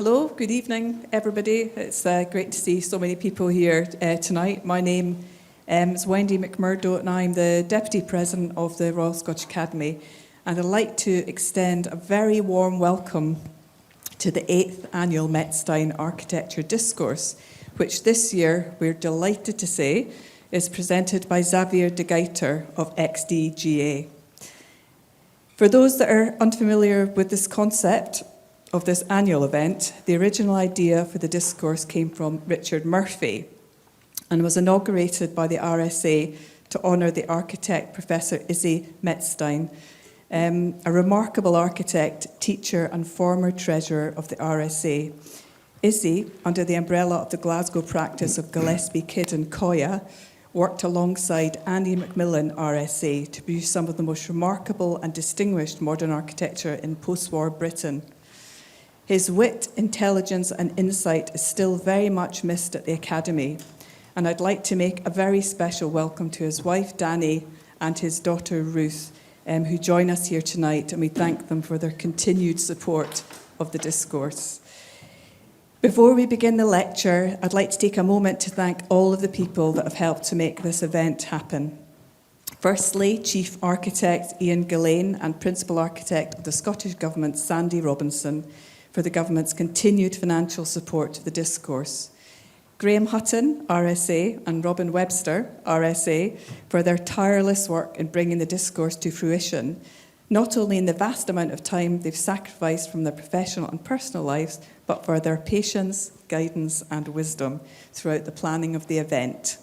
Hello, good evening, everybody. It's great to see so many people here tonight. My name is Wendy McMurdo, and I'm the Deputy President of the Royal Scottish Academy. And I'd like to extend a very warm welcome to the 8th Annual Metzstein Architecture Discourse, which this year, we're delighted to say, is presented by Xaveer De Geyter of XDGA. For those that are unfamiliar with this concept of this annual event, the original idea for the discourse came from Richard Murphy and was inaugurated by the RSA to honour the architect Professor Izzy Metzstein, a remarkable architect, teacher and former treasurer of the RSA. Izzy, under the umbrella of the Glasgow practice of Gillespie, Kidd and Coya, worked alongside Andy Macmillan RSA to produce some of the most remarkable and distinguished modern architecture in post-war Britain. His wit, intelligence and insight is still very much missed at the Academy, and I'd like to make a very special welcome to his wife Danny and his daughter Ruth, who join us here tonight, and we thank them for their continued support of the discourse. Before we begin the lecture, I'd like to take a moment to thank all of the people that have helped to make this event happen. Firstly, Chief Architect Ian Gillane and Principal Architect of the Scottish Government, Sandy Robinson, for the Government's continued financial support to the discourse. Graham Hutton, RSA, and Robin Webster, RSA, for their tireless work in bringing the discourse to fruition, not only in the vast amount of time they've sacrificed from their professional and personal lives, but for their patience, guidance, and wisdom throughout the planning of the event.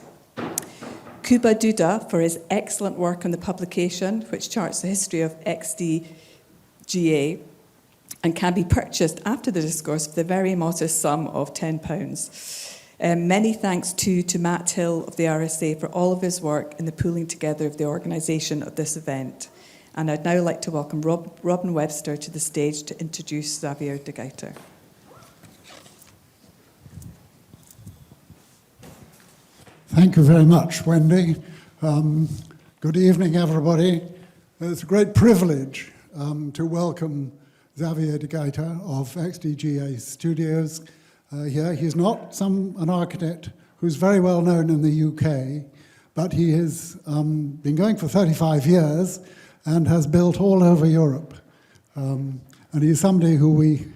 Kuba Duda for his excellent work on the publication, which charts the history of XDGA, and can be purchased after the discourse for the very modest sum of £10. Many thanks to Matt Hill of the RSA for all of his work in the pulling together of the organisation of this event. And I'd now like to welcome Robin Webster to the stage to introduce Xaveer De Geyter. Thank you very much, Wendy. Good evening, everybody. It's a great privilege to welcome Xaveer De Geyter of XDGA Studios here. He's not an architect who's very well known in the UK, but he has been going for 35 years and has built all over Europe. And he's somebody who we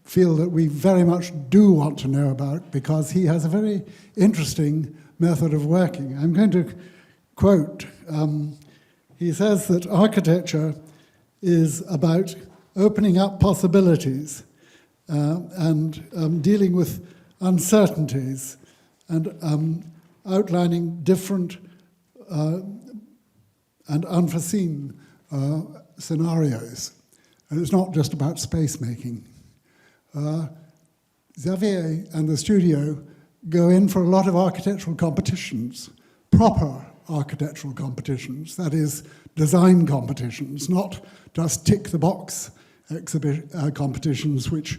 feel that we very much do want to know about because he has a very interesting method of working. I'm going to quote, he says that architecture is about opening up possibilities and dealing with uncertainties and outlining different and unforeseen scenarios. And it's not just about space making. Xaveer and the studio go in for a lot of architectural competitions, proper architectural competitions, that is, design competitions, not just tick-the-box competitions which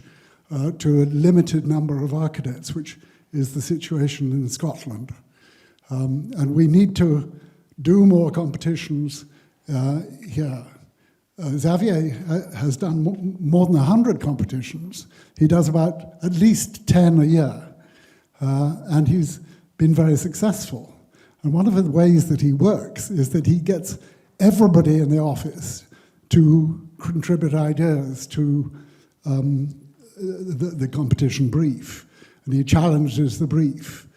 to a limited number of architects, which is the situation in Scotland. And we need to do more competitions here. Xaveer has done more than 100 competitions. He does about at least 10 a year. And he's been very successful. And one of the ways that he works is that he gets everybody in the office to contribute ideas to the competition brief. And he challenges the brief.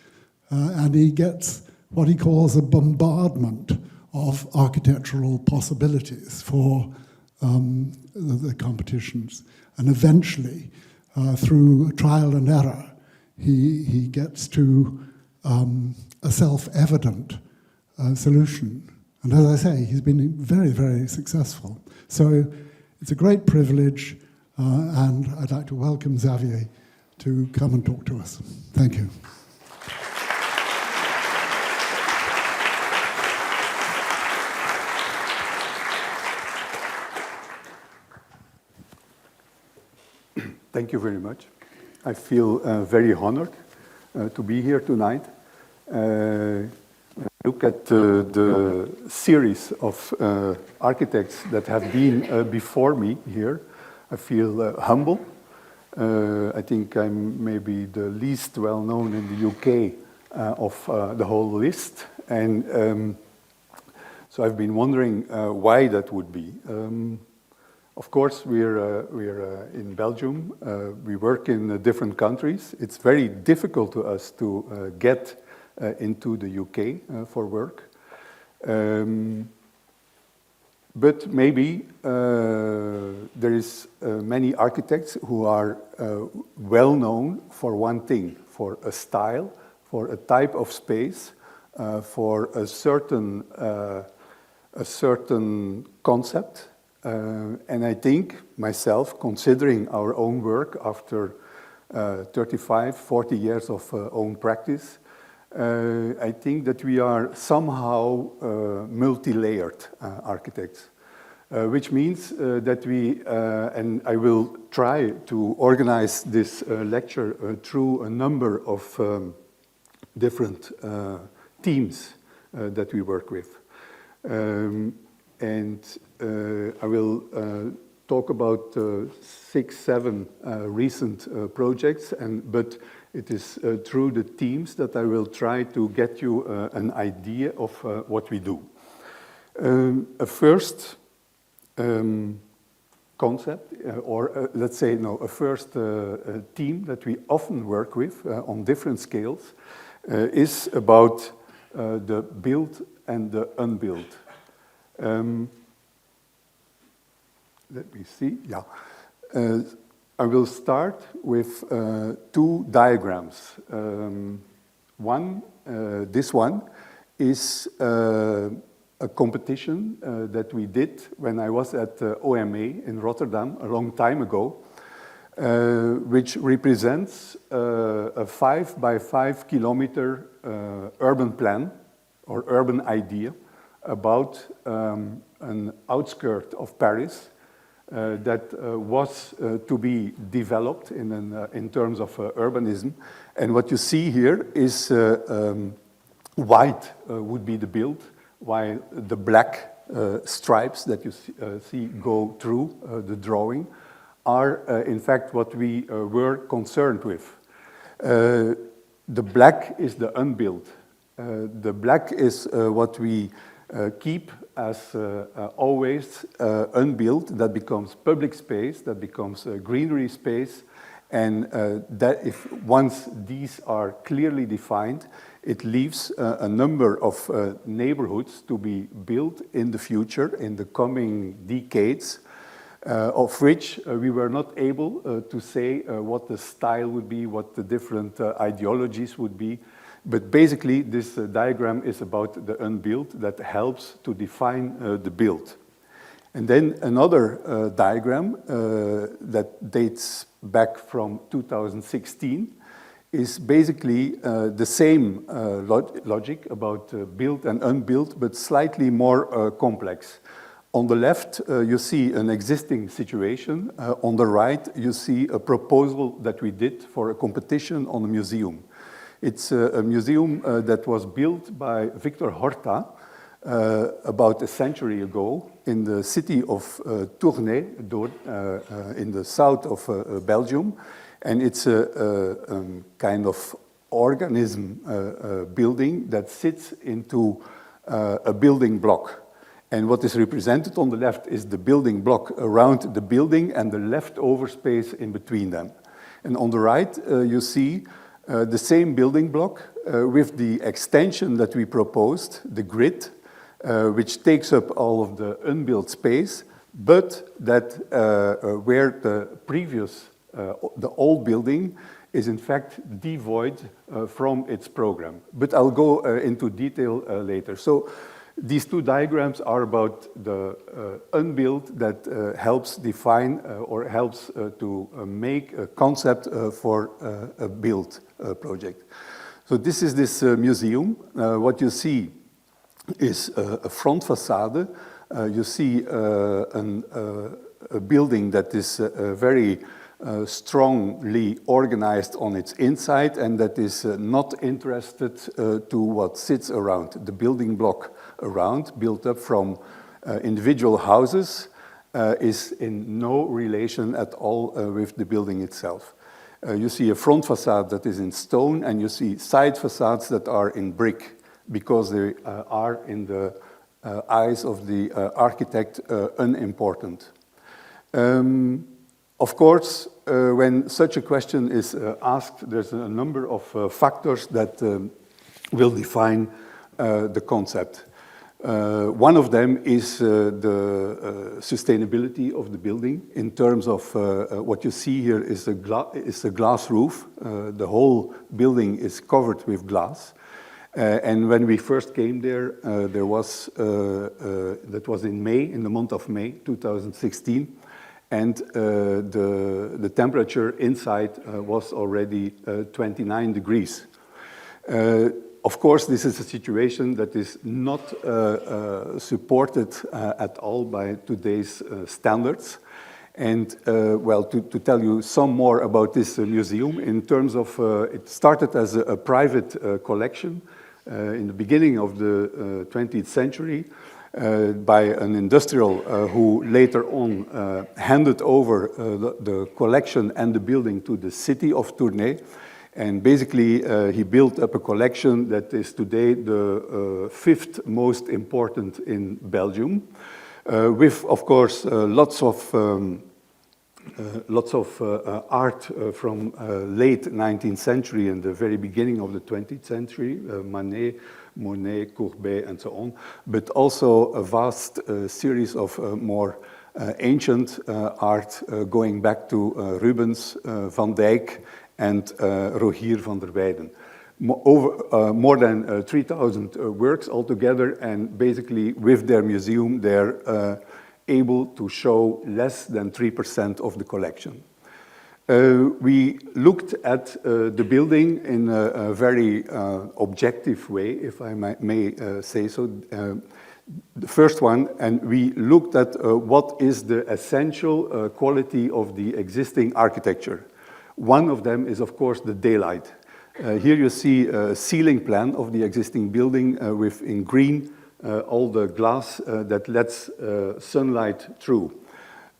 And he gets what he calls a bombardment of architectural possibilities for the competitions. And eventually, through trial and error, he gets to a self-evident solution. And as I say, he's been very, very successful. So it's a great privilege, and I'd like to welcome Xaveer to come and talk to us. Thank you. Thank you very much. I feel very honored to be here tonight. Look at the series of architects that have been before me here. I feel humble I think I'm maybe the least well-known in the UK of the whole list. And so I've been wondering why that would be. Of course, we're in Belgium. We work in different countries. It's very difficult to us to get into the UK for work. But maybe there is many architects who are well known for one thing, for a style, for a type of space, for a certain concept. And I think myself, considering our own work after 35, 40 years of own practice, I think that we are somehow multi-layered architects, which means that we, and I will try to organize this lecture through a number of different teams that we work with. And I will talk about 6, 7 recent projects, but it is through the teams that I will try to get you an idea of what we do. A first concept, or let's say, no, a first team that we often work with on different scales is about the build and the unbuild. Let me see, yeah. I will start with 2 diagrams. This one is a competition that we did when I was at OMA in Rotterdam a long time ago, which represents a 5 by 5 kilometer urban plan or urban idea about an outskirt of Paris that was to be developed in terms of urbanism. And what you see here is white would be the build, while the black stripes that you see go through the drawing are in fact what we were concerned with. The black is the unbuilt. The black is what we keep as always unbuilt, that becomes public space, that becomes greenery space, and that if once these are clearly defined, it leaves a number of neighborhoods to be built in the future, in the coming decades, of which we were not able to say what the style would be, what the different ideologies would be. But basically, this diagram is about the unbuilt that helps to define the build. And then another diagram that dates back from 2016 is basically the same logic about built and unbuilt, but slightly more complex. On the left, you see an existing situation. On the right, you see a proposal that we did for a competition on a museum. It's a museum that was built by Victor Horta about a century ago in the city of Tournai, in the south of Belgium. And it's a kind of organism building that sits into a building block. And what is represented on the left is the building block around the building and the leftover space in between them. And on the right, you see the same building block with the extension that we proposed, the grid, which takes up all of the unbuilt space, but that where the previous, the old building is in fact devoid from its program. But I'll go into detail later. So these 2 diagrams are about the unbuilt that helps define or helps to make a concept for a build project. So this is this museum. What you see is a front facade. You see a building that is very strongly organized on its inside and that is not interested to what sits around. The building block around, built up from individual houses is in no relation at all with the building itself. You see a front facade that is in stone, and you see side facades that are in brick, because they are, in the eyes of the architect, unimportant. Of course, when such a question is asked, there's a number of factors that will define the concept. One of them is the sustainability of the building. In terms of what you see here is a glass roof. The whole building is covered with glass. And when we first came there, that was in May, in the month of May 2016. And the temperature inside was already 29 degrees. Of course, this is a situation that is not supported at all by today's standards. And well, to tell you some more about this museum, in terms of, it started as a private collection in the beginning of the 20th century by an industrial who later on handed over the collection and the building to the city of Tournai. And basically, he built up a collection that is today the fifth most important in Belgium, with, of course, lots of art from late 19th century and the very beginning of the 20th century, Manet, Monet, Courbet, and so on, but also a vast series of more ancient art going back to Rubens, Van Dyck, and Rogier van der Weyden. More than 3,000 works altogether, and basically with their museum, they're able to show less than 3% of the collection. We looked at the building in a very objective way, if I may say so. The first one, and we looked at what is the essential quality of the existing architecture. One of them is, of course, the daylight. Here you see a ceiling plan of the existing building with, in green, all the glass that lets sunlight through.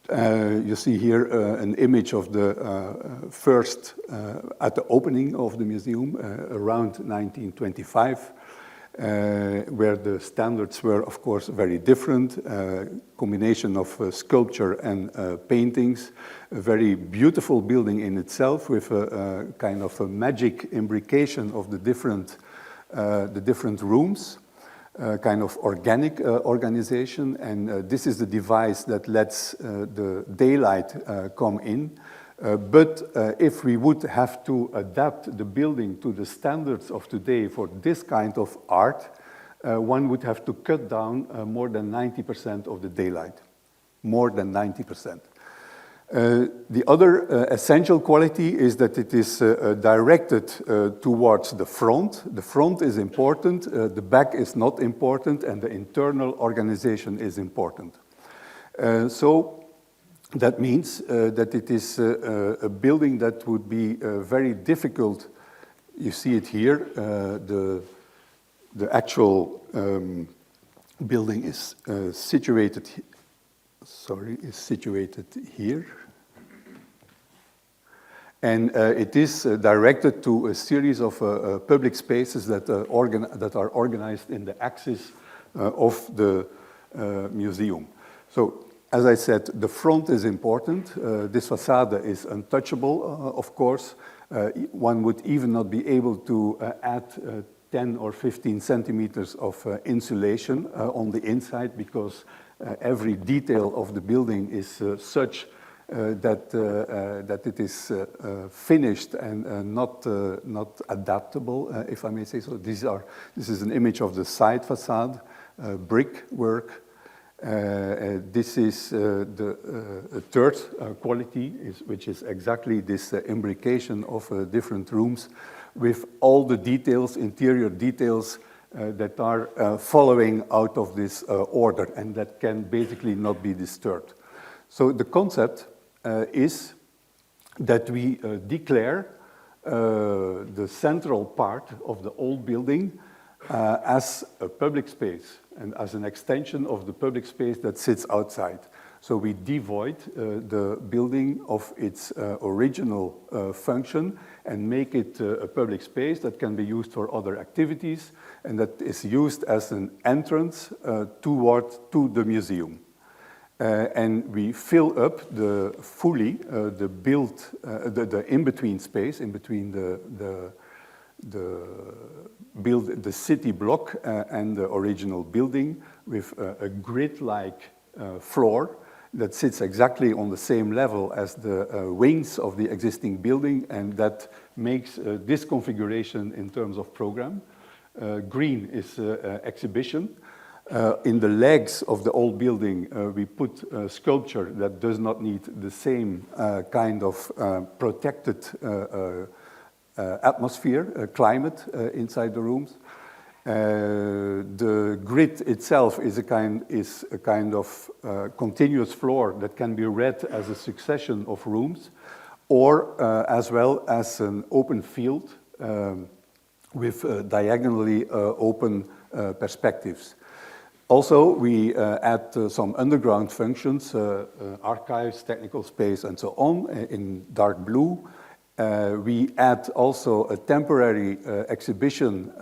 You see here an image of the first, at the opening of the museum around 1925, where the standards were, of course, very different. Combination of sculpture and paintings. A very beautiful building in itself, with a kind of a magic imbrication of the different rooms. Kind of organic organization, and this is the device that lets the daylight come in. But if we would have to adapt the building to the standards of today for this kind of art, one would have to cut down more than 90% of the daylight. More than 90%. The other essential quality is that it is directed towards the front. The front is important, the back is not important, and the internal organization is important. So that means that it is a building that would be very difficult. You see it here, the actual building is situated here. And it is directed to a series of public spaces that are organized in the axis of the museum. So, as I said, the front is important. This facade is untouchable, of course. One would even not be able to add 10 or 15 centimeters of insulation on the inside, because every detail of the building is such that it is finished and not adaptable, if I may say so. This is an image of the side facade, brick work. This is the third quality, which is exactly this imbrication of different rooms with all the details, interior details, that are following out of this order, and that can basically not be disturbed. So the concept is that we declare the central part of the old building as a public space and as an extension of the public space that sits outside. So we devoid the building of its original function and make it a public space that can be used for other activities and that is used as an entrance to the museum. And we fill up the in-between space, in between the city block and the original building with a grid-like floor that sits exactly on the same level as the wings of the existing building, and that makes this configuration in terms of program. Green is exhibition. In the legs of the old building, we put sculpture that does not need the same kind of protected atmosphere, climate inside the rooms. The grid itself is a kind of continuous floor that can be read as a succession of rooms, or as well as an open field with diagonally open perspectives. Also, we add some underground functions, archives, technical space, and so on, in dark blue. We add also a temporary exhibition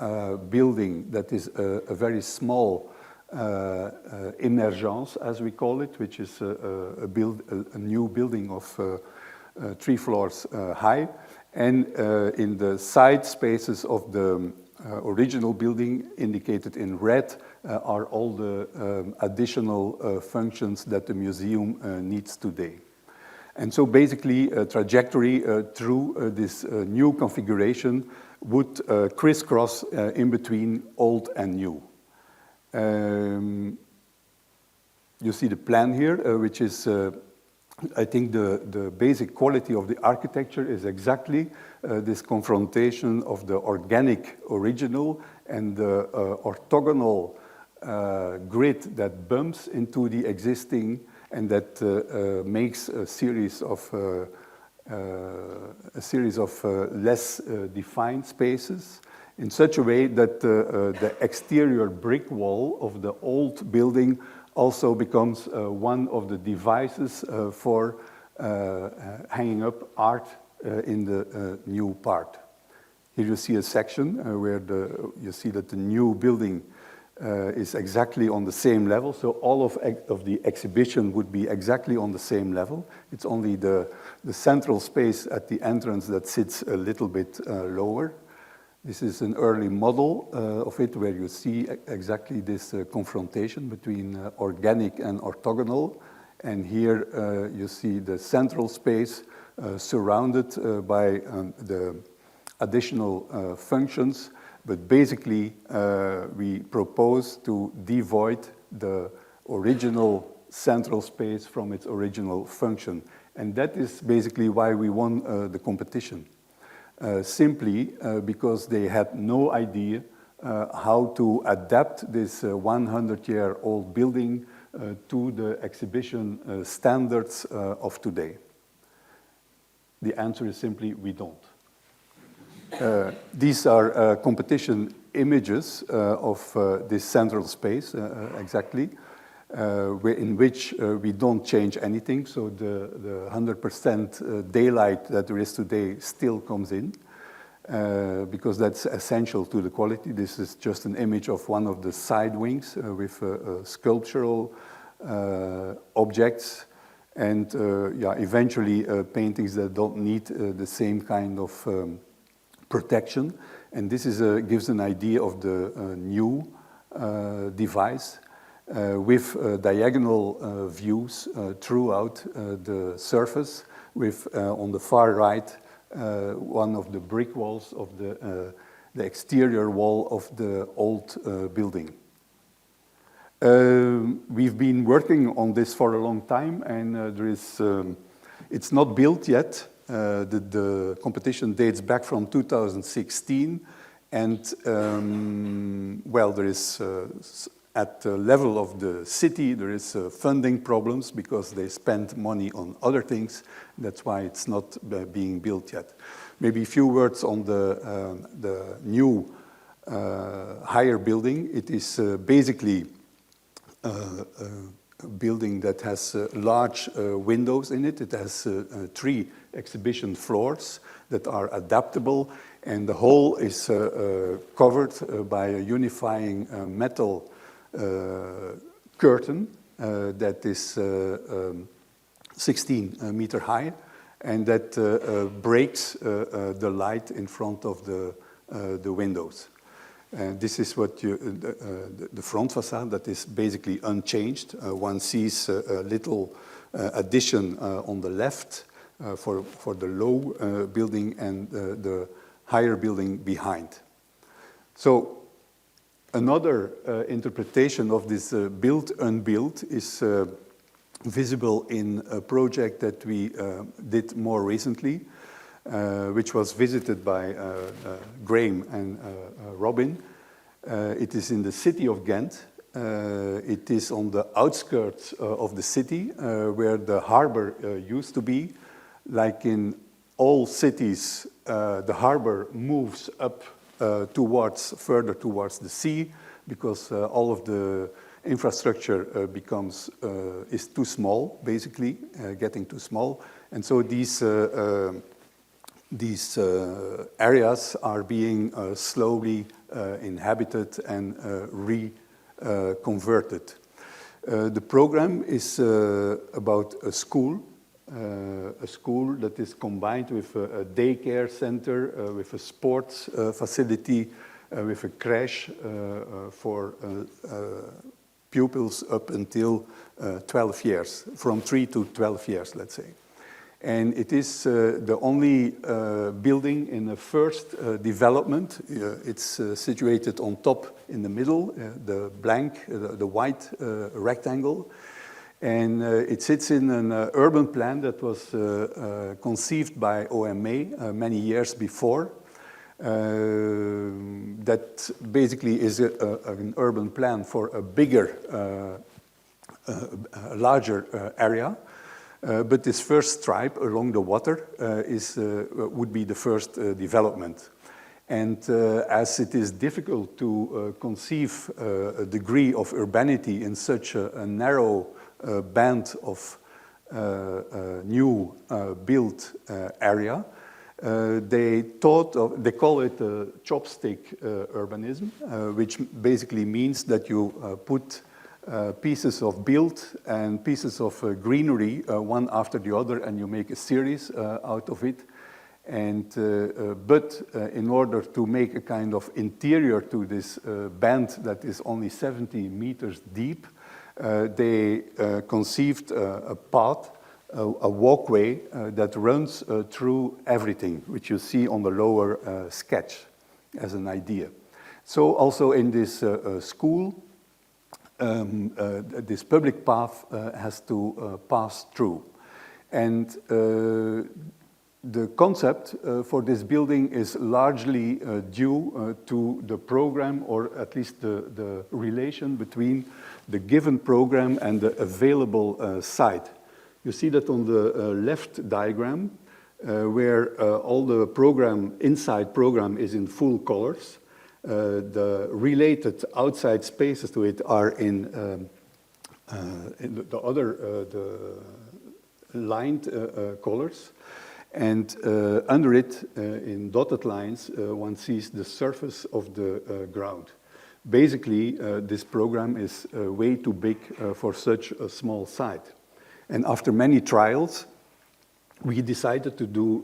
building that is a very small emergence, as we call it, which is a new building of 3 floors high. And in the side spaces of the original building, indicated in red, are all the additional functions that the museum needs today. And so basically, a trajectory through this new configuration would crisscross in between old and new. You see the plan here, which is, I think the basic quality of the architecture is exactly this confrontation of the organic original and the orthogonal grid that bumps into the existing and that makes a series of less defined spaces in such a way that the exterior brick wall of the old building also becomes one of the devices for hanging up art in the new part. Here you see a section where you see that the new building is exactly on the same level, so all of the exhibition would be exactly on the same level. It's only the central space at the entrance that sits a little bit lower. This is an early model of it where you see exactly this confrontation between organic and orthogonal. And here you see the central space surrounded by the additional functions. But basically, we propose to devoid the original central space from its original function. And that is basically why we won the competition. Simply because they had no idea how to adapt this 100-year-old building to the exhibition standards of today. The answer is simply, we don't. These are competition images of this central space, exactly, in which we don't change anything, so the 100% daylight that there is today still comes in, because that's essential to the quality. This is just an image of one of the side wings with sculptural objects, and eventually paintings that don't need the same kind of protection. And this is gives an idea of the new device with diagonal views throughout the surface, with on the far right one of the brick walls of the exterior wall of the old building. We've been working on this for a long time, and there is it's not built yet. The competition dates back from 2016, and well, there is at the level of the city, there is funding problems because they spend money on other things. That's why it's not being built yet. Maybe a few words on the new higher building. It is basically building that has large windows in it. It has 3 exhibition floors that are adaptable, and the whole is covered by a unifying metal curtain that is 16 meter high, and that breaks the light in front of the windows. This is what the front facade that is basically unchanged. One sees a little addition on the left for the low building and the higher building behind. So another interpretation of this build-unbuilt is visible in a project that we did more recently, which was visited by Graham and Robin. It is in the city of Ghent. It is on the outskirts of the city where the harbor used to be. Like in all cities, the harbor moves up further towards the sea, because all of the infrastructure is too small, basically, getting too small. And so these areas are being slowly inhabited and reconverted. The program is about a school that is combined with a daycare center, with a sports facility, with a crèche for pupils up until 12 years, from 3 to 12 years, let's say. And it is the only building in the first development. It's situated on top in the middle, the blank, the white rectangle. And it sits in an urban plan that was conceived by OMA many years before. That basically is an urban plan for a bigger, larger area. But this first stripe along the water would be the first development. And as it is difficult to conceive a degree of urbanity in such a narrow band of new built area, they call it chopstick urbanism, which basically means that you put pieces of built and pieces of greenery one after the other, and you make a series out of it. And but in order to make a kind of interior to this band that is only 70 meters deep, they conceived a path, a walkway that runs through everything, which you see on the lower sketch as an idea. So also in this school, this public path has to pass through. And the concept for this building is largely due to the program, or at least the relation between the given program and the available site. You see that on the left diagram, where all the inside program is in full colors. The related outside spaces to it are in the lined colors. And under it, in dotted lines, one sees the surface of the ground. Basically, this program is way too big for such a small site. And after many trials, we decided to do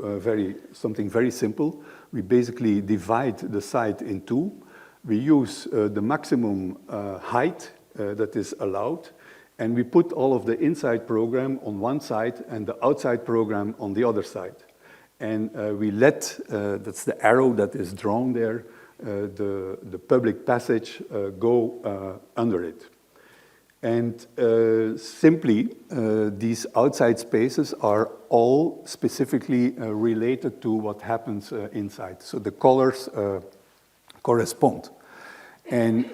something very simple. We basically divide the site in two. We use the maximum height that is allowed, and we put all of the inside program on one side and the outside program on the other side. And we let, that's the arrow that is drawn there, the public passage go under it. And simply, these outside spaces are all specifically related to what happens inside. So the colors correspond. And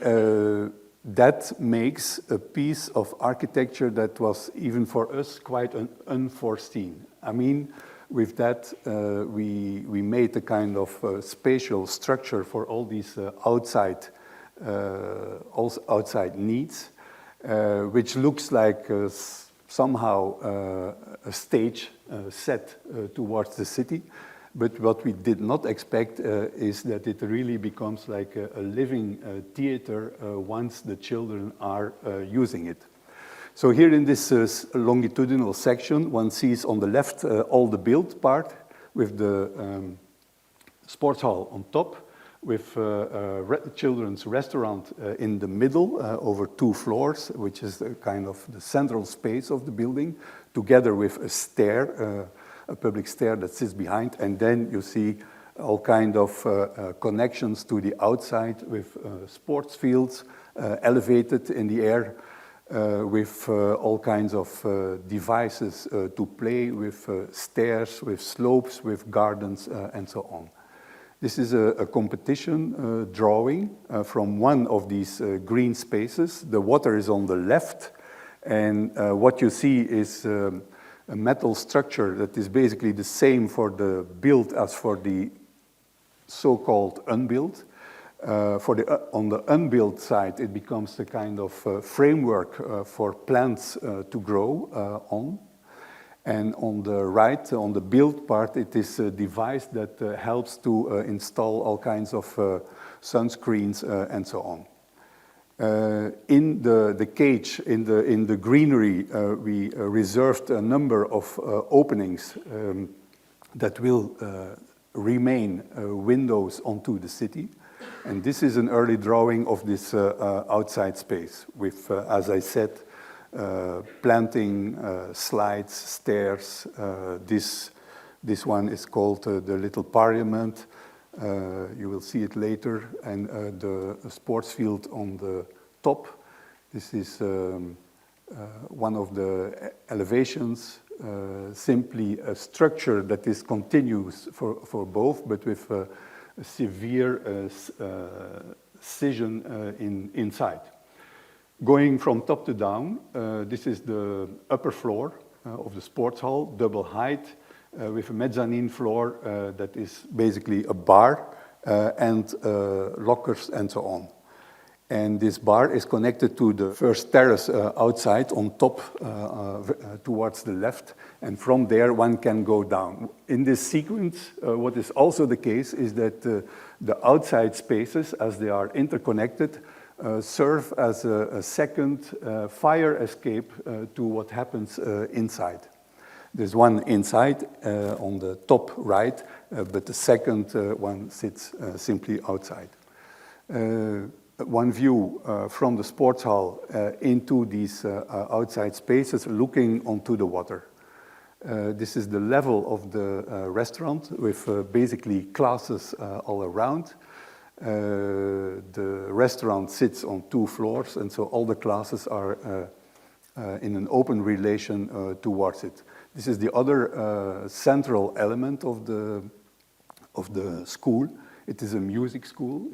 that makes a piece of architecture that was, even for us, quite unforeseen. I mean, with that, we made a kind of spatial structure for all these outside needs. which looks like somehow a stage set towards the city. But what we did not expect is that it really becomes like a living theater once the children are using it. So here in this longitudinal section, one sees on the left all the built part with the sports hall on top, with children's restaurant in the middle over 2 floors, which is kind of the central space of the building, together with a stair, a public stair that sits behind, and then you see all kind of connections to the outside with sports fields elevated in the air, with all kinds of devices to play with, stairs, with slopes, with gardens, and so on. This is a competition drawing from one of these green spaces. The water is on the left, and what you see is a metal structure that is basically the same for the built as for the so-called unbuilt. On the unbuilt side, it becomes a kind of framework for plants to grow on. And on the right, on the built part, it is a device that helps to install all kinds of sunscreens and so on. In the cage, in the greenery, we reserved a number of openings that will remain windows onto the city. And this is an early drawing of this outside space with, as I said, planting, slides, stairs. This one is called the Little Parliament. You will see it later. And the sports field on the top. This is one of the elevations, simply a structure that is continuous for both, but with a severe scission inside. Going from top to down, this is the upper floor of the sports hall, double height, with a mezzanine floor that is basically a bar and lockers and so on. And this bar is connected to the first terrace outside on top towards the left. And from there, one can go down. In this sequence, what is also the case is that the outside spaces, as they are interconnected, serve as a second fire escape to what happens inside. There's one inside on the top right, but the second one sits simply outside. One view from the sports hall into these outside spaces looking onto the water. This is the level of the restaurant with basically classes all around. The restaurant sits on 2 floors, and so all the classes are in an open relation towards it. This is the other central element of the school. It is a music school.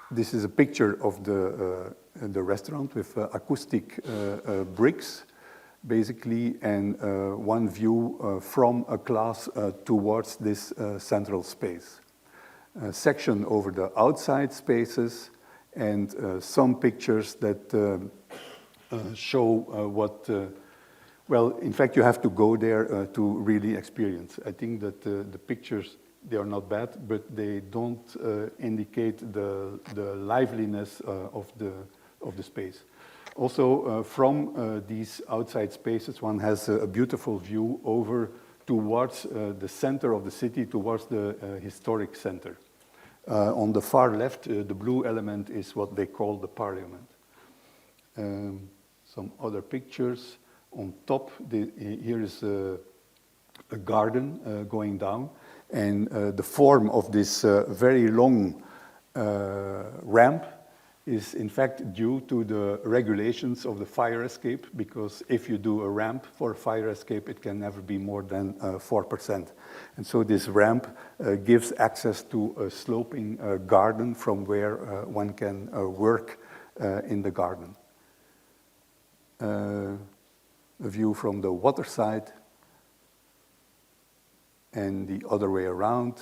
This is a picture of the restaurant with acoustic bricks, basically, and one view from a class towards this central space. A section over the outside spaces, and some pictures that show what, well, in fact, you have to go there to really experience. I think that the pictures, they are not bad, but they don't indicate the liveliness of the space. Also, from these outside spaces, one has a beautiful view over towards the center of the city, towards the historic center. On the far left, the blue element is what they call the parliament. Some other pictures. On top, here is a garden going down, and the form of this very long ramp is in fact due to the regulations of the fire escape, because if you do a ramp for a fire escape, it can never be more than 4%. And so this ramp gives access to a sloping garden from where one can work in the garden. A view from the water side and the other way around.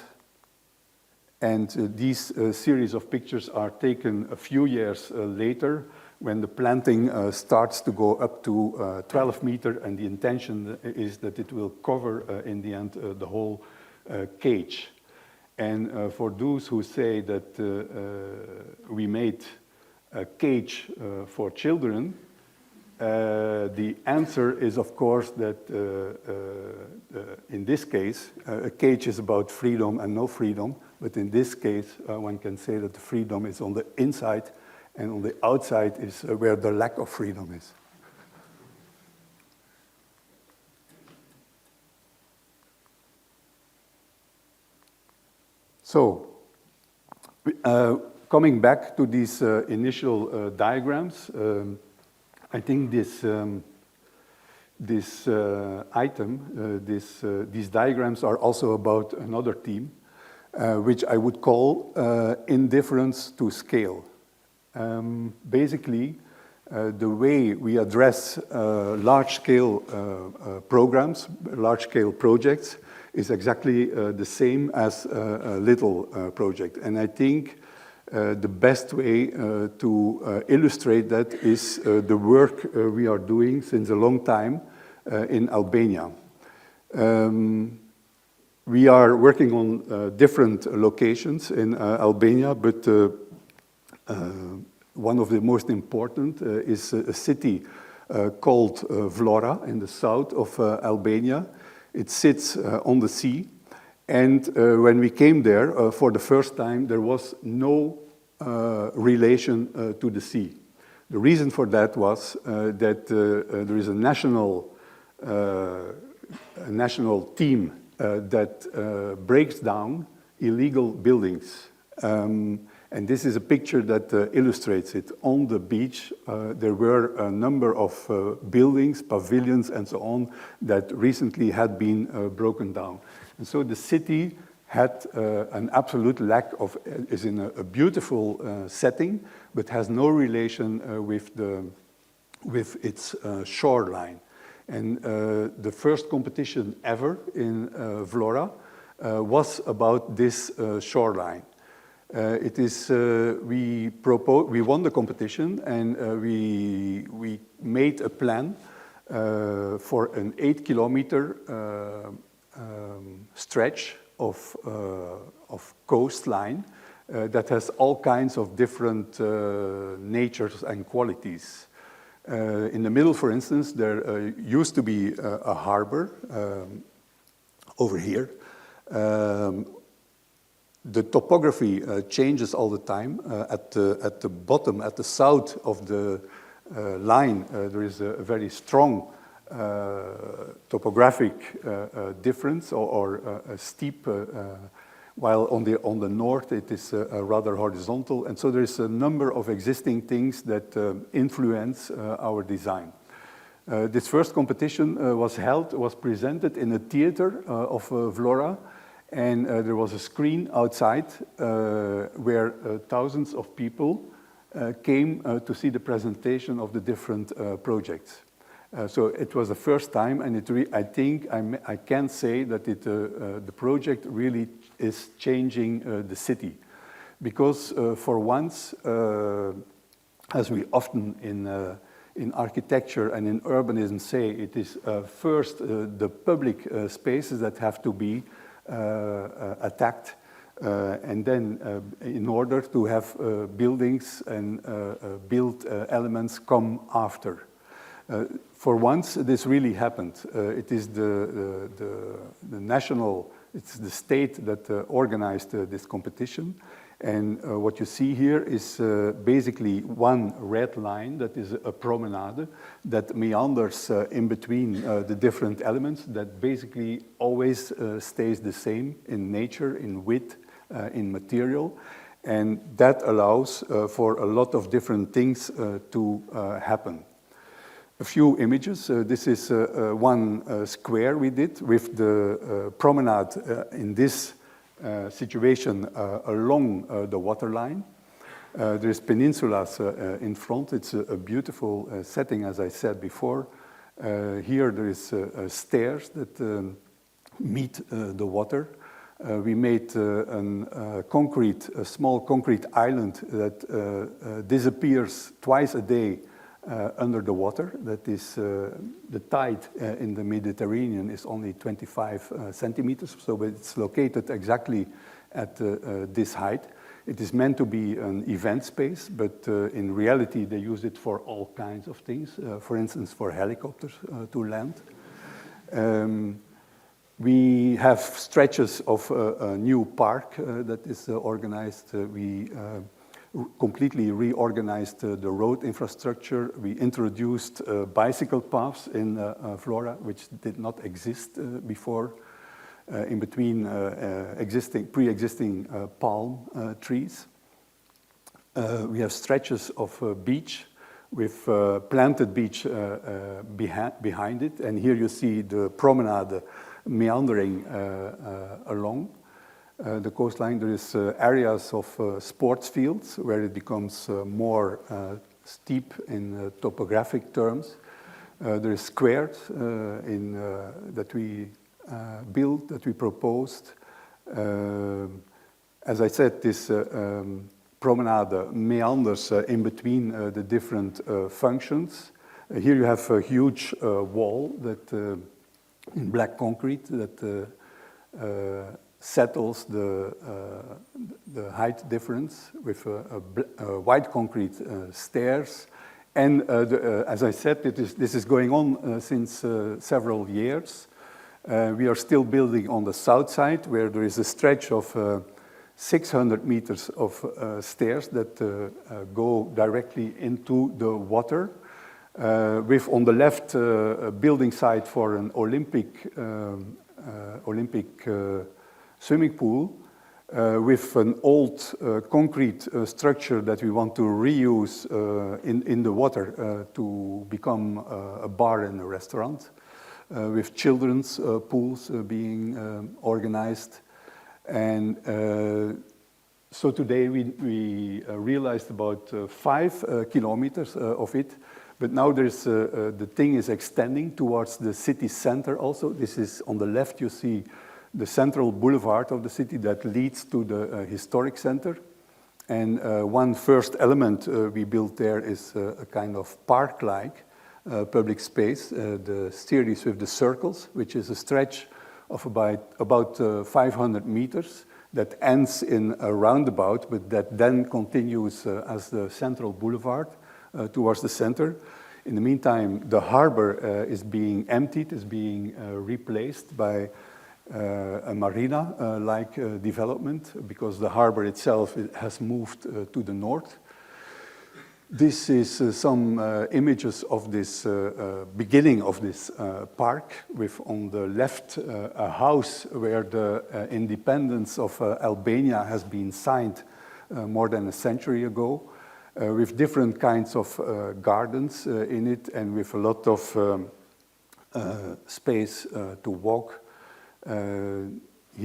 And these series of pictures are taken a few years later when the planting starts to go up to 12 meters, and the intention is that it will cover, in the end, the whole cage. And for those who say that we made a cage for children, the answer is, of course, that in this case, a cage is about freedom and no freedom. But in this case, one can say that the freedom is on the inside, and on the outside is where the lack of freedom is. So, coming back to these initial diagrams, I think these diagrams are also about another theme, which I would call indifference to scale. Basically, the way we address large-scale programs, large-scale projects, is exactly the same as a little project. And I think the best way to illustrate that is the work we are doing since a long time in Albania. We are working on different locations in Albania, but one of the most important is a city called Vlora in the south of Albania. It sits on the sea, and when we came there for the first time, there was no relation to the sea. The reason for that was that there is a national team that breaks down illegal buildings. And this is a picture that illustrates it. On the beach, there were a number of buildings, pavilions, and so on, that recently had been broken down. And so the city had an absolute lack of, is in a beautiful setting, but has no relation with its shoreline. And the first competition ever in Vlora was about this shoreline. We won the competition, and we made a plan for an 8-kilometer stretch of coastline that has all kinds of different natures and qualities. In the middle, for instance, there used to be a harbor over here. The topography changes all the time. At the bottom, at the south of the line, there is a very strong topographic difference, or a steep, while on the north it is rather horizontal. And so there is a number of existing things that influence our design. This first competition was presented in a theater of Vlora. And there was a screen outside where thousands of people came to see the presentation of the different projects. So it was the first time, and I think I can say that the project really is changing the city. Because for once, as we often in architecture and in urbanism say, it is first the public spaces that have to be attacked, and then in order to have buildings and built elements come after. For once, this really happened. It is it's the state that organized this competition. And what you see here is basically one red line that is a promenade that meanders in between the different elements, that basically always stays the same in nature, in width, in material. And that allows for a lot of different things to happen. A few images. This is one square we did with the promenade in this situation along the waterline. There's peninsulas in front. It's a beautiful setting, as I said before. Here there is stairs that meet the water. We made a small concrete island that disappears twice a day under the water. That is, the tide in the Mediterranean is only 25 centimeters, so it's located exactly at this height. It is meant to be an event space, but in reality they use it for all kinds of things, for instance for helicopters to land. We have stretches of a new park that is organized. We completely reorganized the road infrastructure. We introduced bicycle paths in Flora, which did not exist before, in between pre-existing palm trees. We have stretches of beach with planted beach behind it, and here you see the promenade meandering along the coastline. There is areas of sports fields where it becomes more steep in topographic terms. There is squares that we built, that we proposed. As I said, this promenade meanders in between the different functions. Here you have a huge wall that in black concrete that settles the height difference with white concrete stairs. And as I said, this is going on since several years. We are still building on the south side, where there is a stretch of 600 meters of stairs that go directly into the water, with on the left building site for an Olympic swimming pool, with an old concrete structure that we want to reuse in the water to become a bar and a restaurant, with children's pools being organized. And so today we realized about 5 kilometers of it, but now there's the thing is extending towards the city center also. This is on the left, you see the central boulevard of the city that leads to the historic center. And one first element we built there is a kind of park-like public space, the series with the circles, which is a stretch of about 500 meters that ends in a roundabout, but that then continues as the central boulevard towards the center. In the meantime, the harbor is being emptied, is being replaced by a marina-like development, because the harbor itself has moved to the north. This is some images of this beginning of this park, with on the left a house where the independence of Albania has been signed more than a century ago, with different kinds of gardens in it, and with a lot of space to walk. Here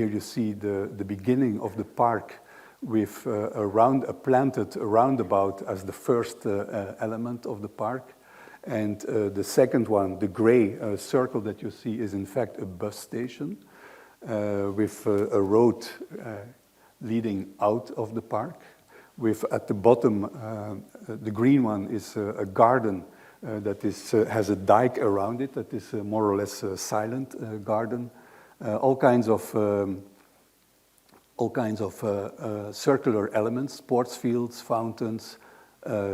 you see the beginning of the park, with a planted roundabout as the first element of the park. And the second one, the gray circle that you see, is in fact a bus station with a road leading out of the park. With at the bottom, the green one is a garden that has a dike around it, that is more or less a silent garden. All kinds of circular elements, sports fields, fountains,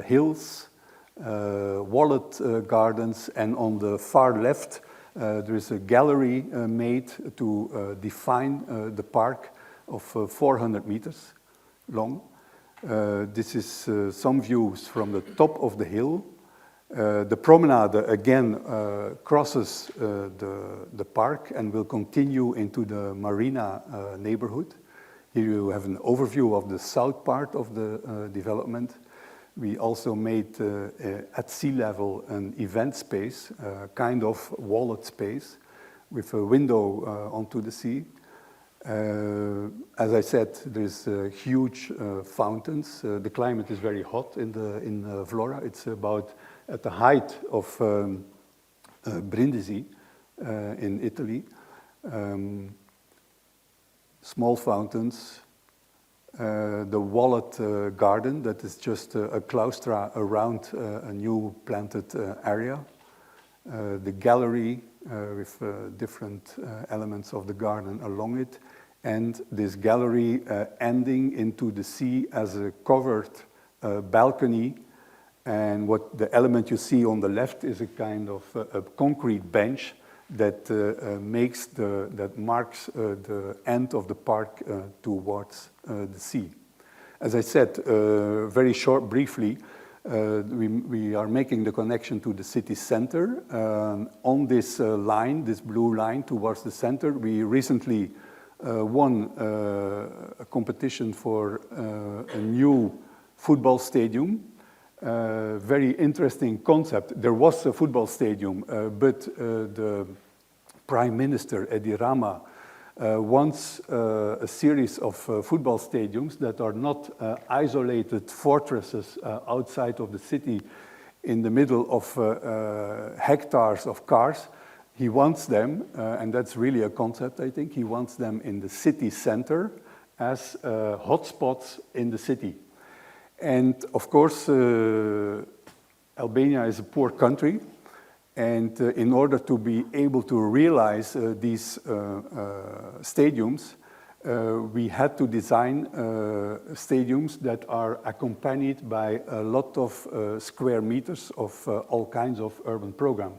hills, wallet gardens, and on the far left there is a gallery made to define the park of 400 meters long. This is some views from the top of the hill. The promenade again crosses the park and will continue into the marina neighborhood. Here you have an overview of the south part of the development. We also made at sea level an event space, kind of wallet space, with a window onto the sea. As I said, there's huge fountains. The climate is very hot in Flora. It's about at the height of Brindisi in Italy. small fountains, the Wallet garden that is just a claustra around a new planted area, the gallery with different elements of the garden along it, and this gallery ending into the sea as a covered balcony. And what the element you see on the left is a kind of a concrete bench that marks the end of the park towards the sea. As I said, very briefly, we are making the connection to the city center. On this line, this blue line towards the center, we recently won a competition for a new football stadium. Very interesting concept. There was a football stadium, but the Prime Minister, Edi Rama, wants a series of football stadiums that are not isolated fortresses outside of the city in the middle of hectares of cars. He wants them, and that's really a concept, I think, he wants them in the city center as hotspots in the city. And of course, Albania is a poor country, and in order to be able to realize these stadiums, we had to design stadiums that are accompanied by a lot of square meters of all kinds of urban program.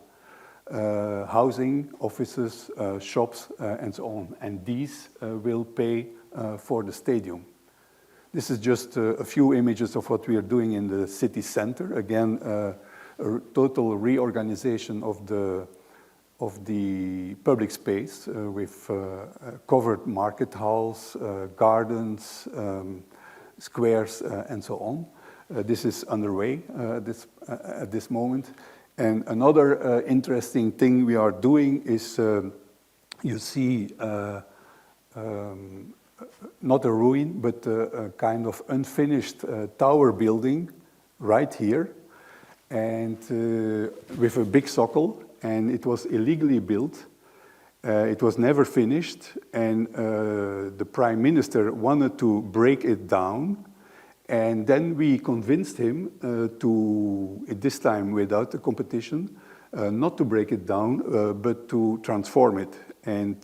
Housing, offices, shops, and so on. And these will pay for the stadium. This is just a few images of what we are doing in the city center. Again, a total reorganization of the public space with covered market halls, gardens, squares, and so on. This is underway at this moment. And another interesting thing we are doing is, you see, not a ruin, but a kind of unfinished tower building right here, and with a big socle, and it was illegally built. It was never finished, and the Prime Minister wanted to break it down, and then we convinced him to, at this time without the competition, not to break it down, but to transform it. And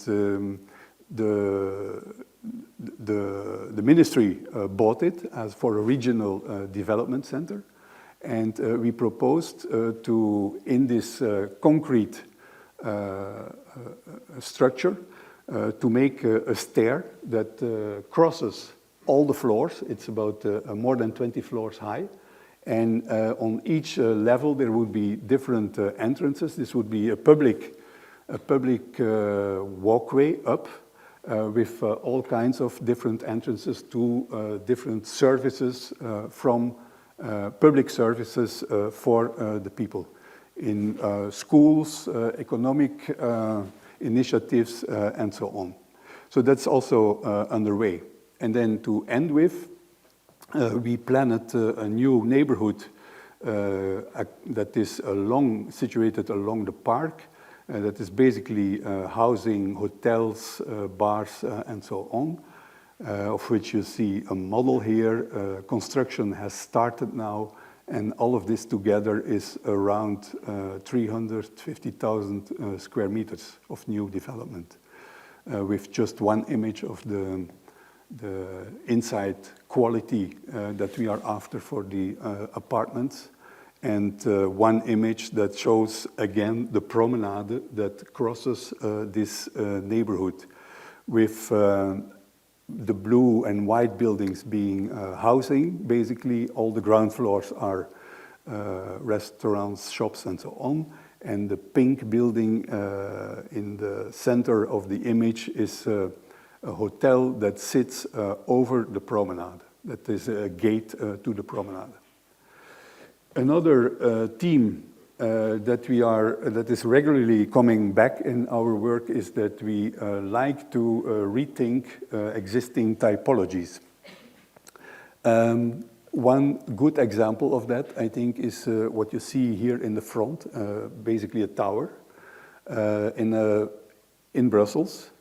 the ministry bought it as for a regional development center, and we proposed to, in this concrete structure, to make a stair that crosses all the floors. It's about more than 20 floors high, and on each level there would be different entrances. This would be a public walkway up, with all kinds of different entrances to different services from public services for the people in schools, economic initiatives, and so on. So that's also underway. And then to end with, we planned a new neighborhood that is situated along the park, that is basically housing, hotels, bars, and so on, of which you see a model here. Construction has started now, and all of this together is around 350,000 square meters of new development, with just one image of the inside quality that we are after for the apartments. And one image that shows, again, the promenade that crosses this neighborhood, with the blue and white buildings being housing. Basically, all the ground floors are restaurants, shops, and so on. And the pink building in the center of the image is a hotel that sits over the promenade. That is a gate to the promenade. Another theme that is regularly coming back in our work is that we like to rethink existing typologies. One good example of that, I think, is what you see here in the front, basically a tower in Brussels.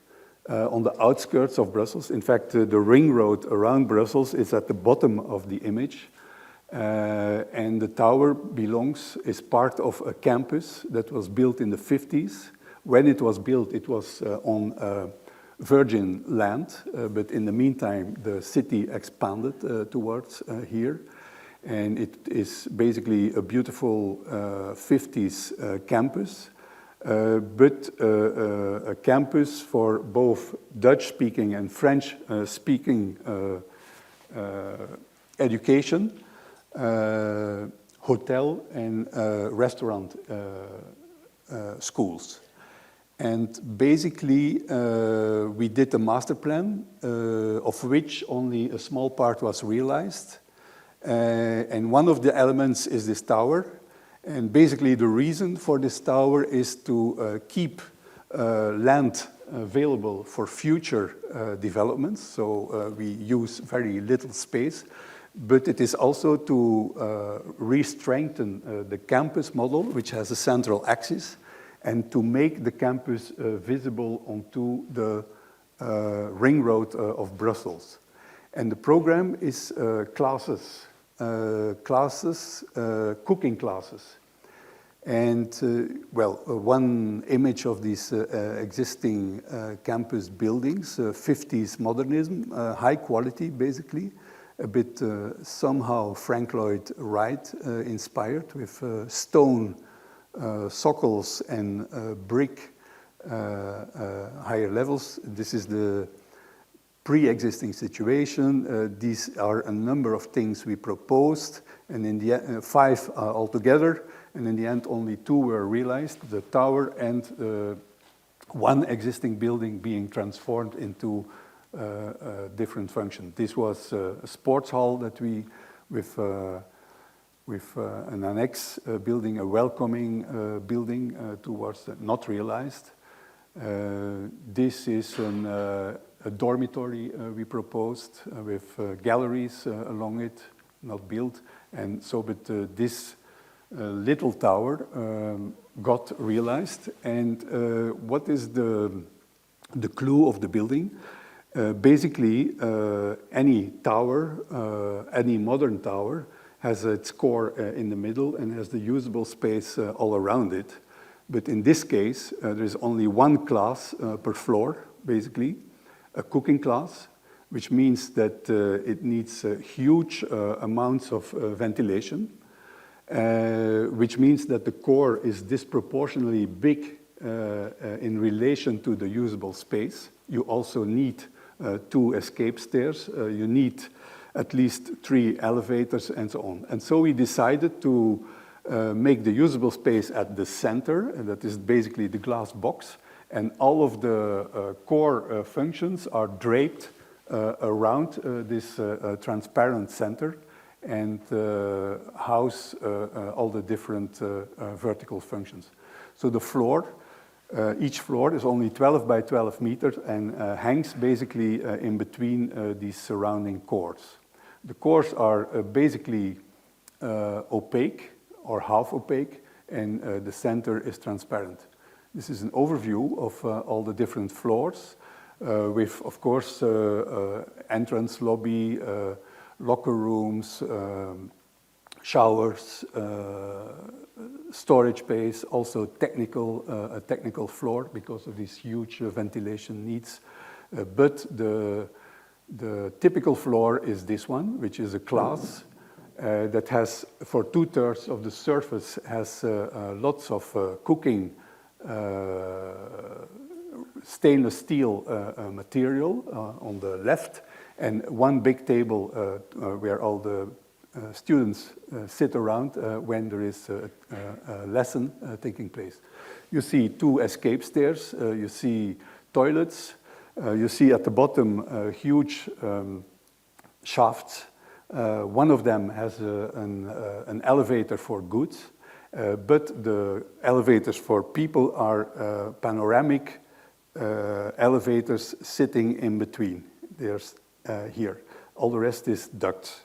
on the outskirts of Brussels. In fact, the ring road around Brussels is at the bottom of the image. And the tower is part of a campus that was built in the 50s. When it was built, it was on virgin land, but in the meantime, the city expanded towards here. And it is basically a beautiful 50s campus, but a campus for both Dutch-speaking and French-speaking education, hotel and restaurant schools. And basically, we did a master plan, of which only a small part was realized. And one of the elements is this tower. And basically, the reason for this tower is to keep land available for future developments. So we use very little space. But it is also to re-strengthen the campus model, which has a central axis, and to make the campus visible onto the ring road of Brussels. And the program is cooking classes. And, one image of these existing campus buildings, 50s modernism, high quality, basically, a bit somehow Frank Lloyd Wright inspired, with stone sockles and brick higher levels. This is the pre-existing situation. These are a number of things we proposed, and in the end, 5 altogether, and in the end only 2 were realized, the tower and one existing building being transformed into different function. This was a sports hall that we, with an annex building, a welcoming building towards not realized. This is a dormitory we proposed with galleries along it, not built. And so, but this little tower got realized. And what is the clue of the building? Basically, any tower, any modern tower, has its core in the middle and has the usable space all around it. But in this case, there's only one class per floor, basically, a cooking class, which means that it needs huge amounts of ventilation, which means that the core is disproportionately big in relation to the usable space. You also need 2 escape stairs. You need at least 3 elevators and so on. And so we decided to make the usable space at the center, and that is basically the glass box, and all of the core functions are draped around this transparent center and house all the different vertical functions. So the floor, each floor is only 12 by 12 meters and hangs basically in between these surrounding cores. The cores are basically opaque or half opaque, and the center is transparent. This is an overview of all the different floors with, of course, entrance lobby, locker rooms, showers, storage space, also a technical floor because of these huge ventilation needs. But the typical floor is this one, which is a class that has, for 2/3 of the surface, has lots of cooking stainless steel material on the left, and one big table where all the students sit around when there is a lesson taking place. You see 2 escape stairs, you see toilets, you see at the bottom huge shafts. One of them has an elevator for goods, but the elevators for people are panoramic elevators sitting in between. There's here. All the rest is ducts.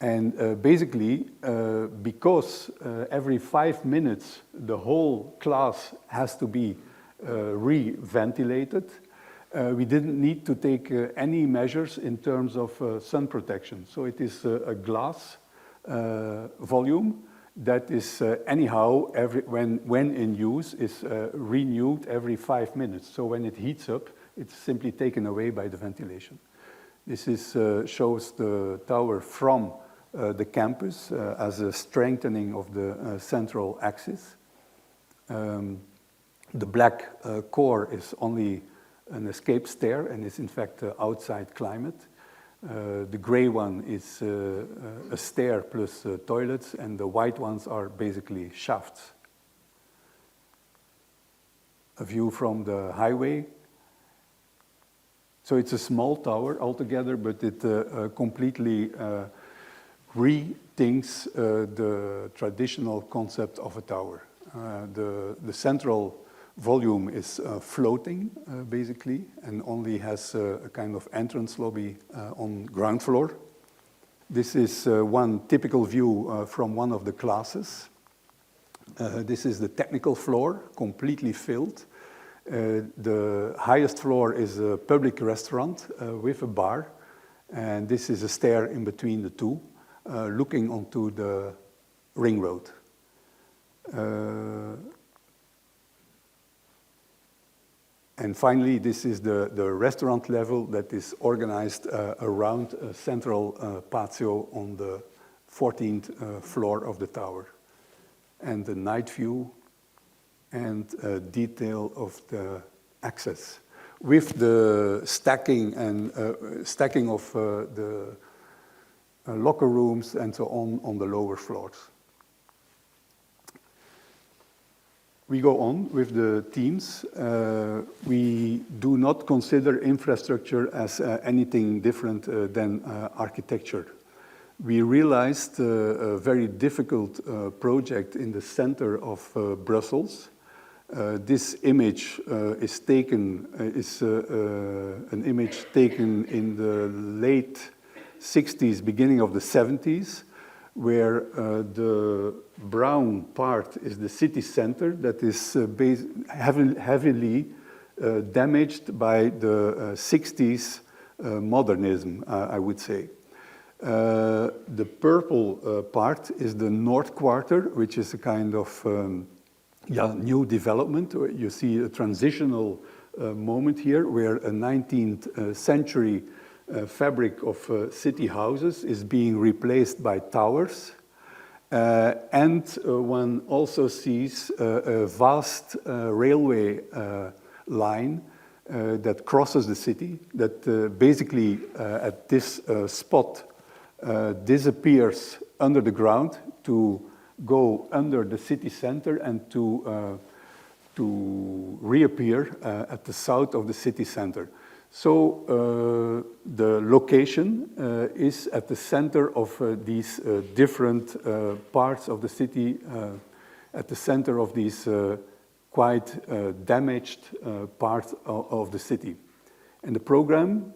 And basically, because every 5 minutes the whole class has to be re-ventilated, we didn't need to take any measures in terms of sun protection. So it is a glass volume that is anyhow, when in use, is renewed every 5 minutes. So when it heats up, it's simply taken away by the ventilation. This shows the tower from the campus as a strengthening of the central axis. The black core is only an escape stair and is in fact outside climate. The gray one is a stair plus toilets, and the white ones are basically shafts. A view from the highway. So it's a small tower altogether, but it completely rethinks the traditional concept of a tower. The central volume is floating, basically, and only has a kind of entrance lobby on ground floor. This is one typical view from one of the classes. This is the technical floor, completely filled. The highest floor is a public restaurant with a bar, and this is a stair in between the two, looking onto the ring road. And finally, this is the restaurant level that is organized around a central patio on the 14th floor of the tower. And the night view and detail of the access, with the stacking and stacking of the locker rooms and so on the lower floors. We go on with the themes. We do not consider infrastructure as anything different than architecture. We realized a very difficult project in the center of Brussels. This image is an image taken in the late 60s, beginning of the 70s, where the brown part is the city center that is heavily damaged by the 60s modernism, I would say. The purple part is the North Quarter, which is a kind of new development. You see a transitional moment here where a 19th century fabric of city houses is being replaced by towers. And one also sees a vast railway line that crosses the city, that basically at this spot disappears under the ground to go under the city center and to reappear at the south of the city center. So the location is at the center of these different parts of the city, at the center of these quite damaged parts of the city. And the program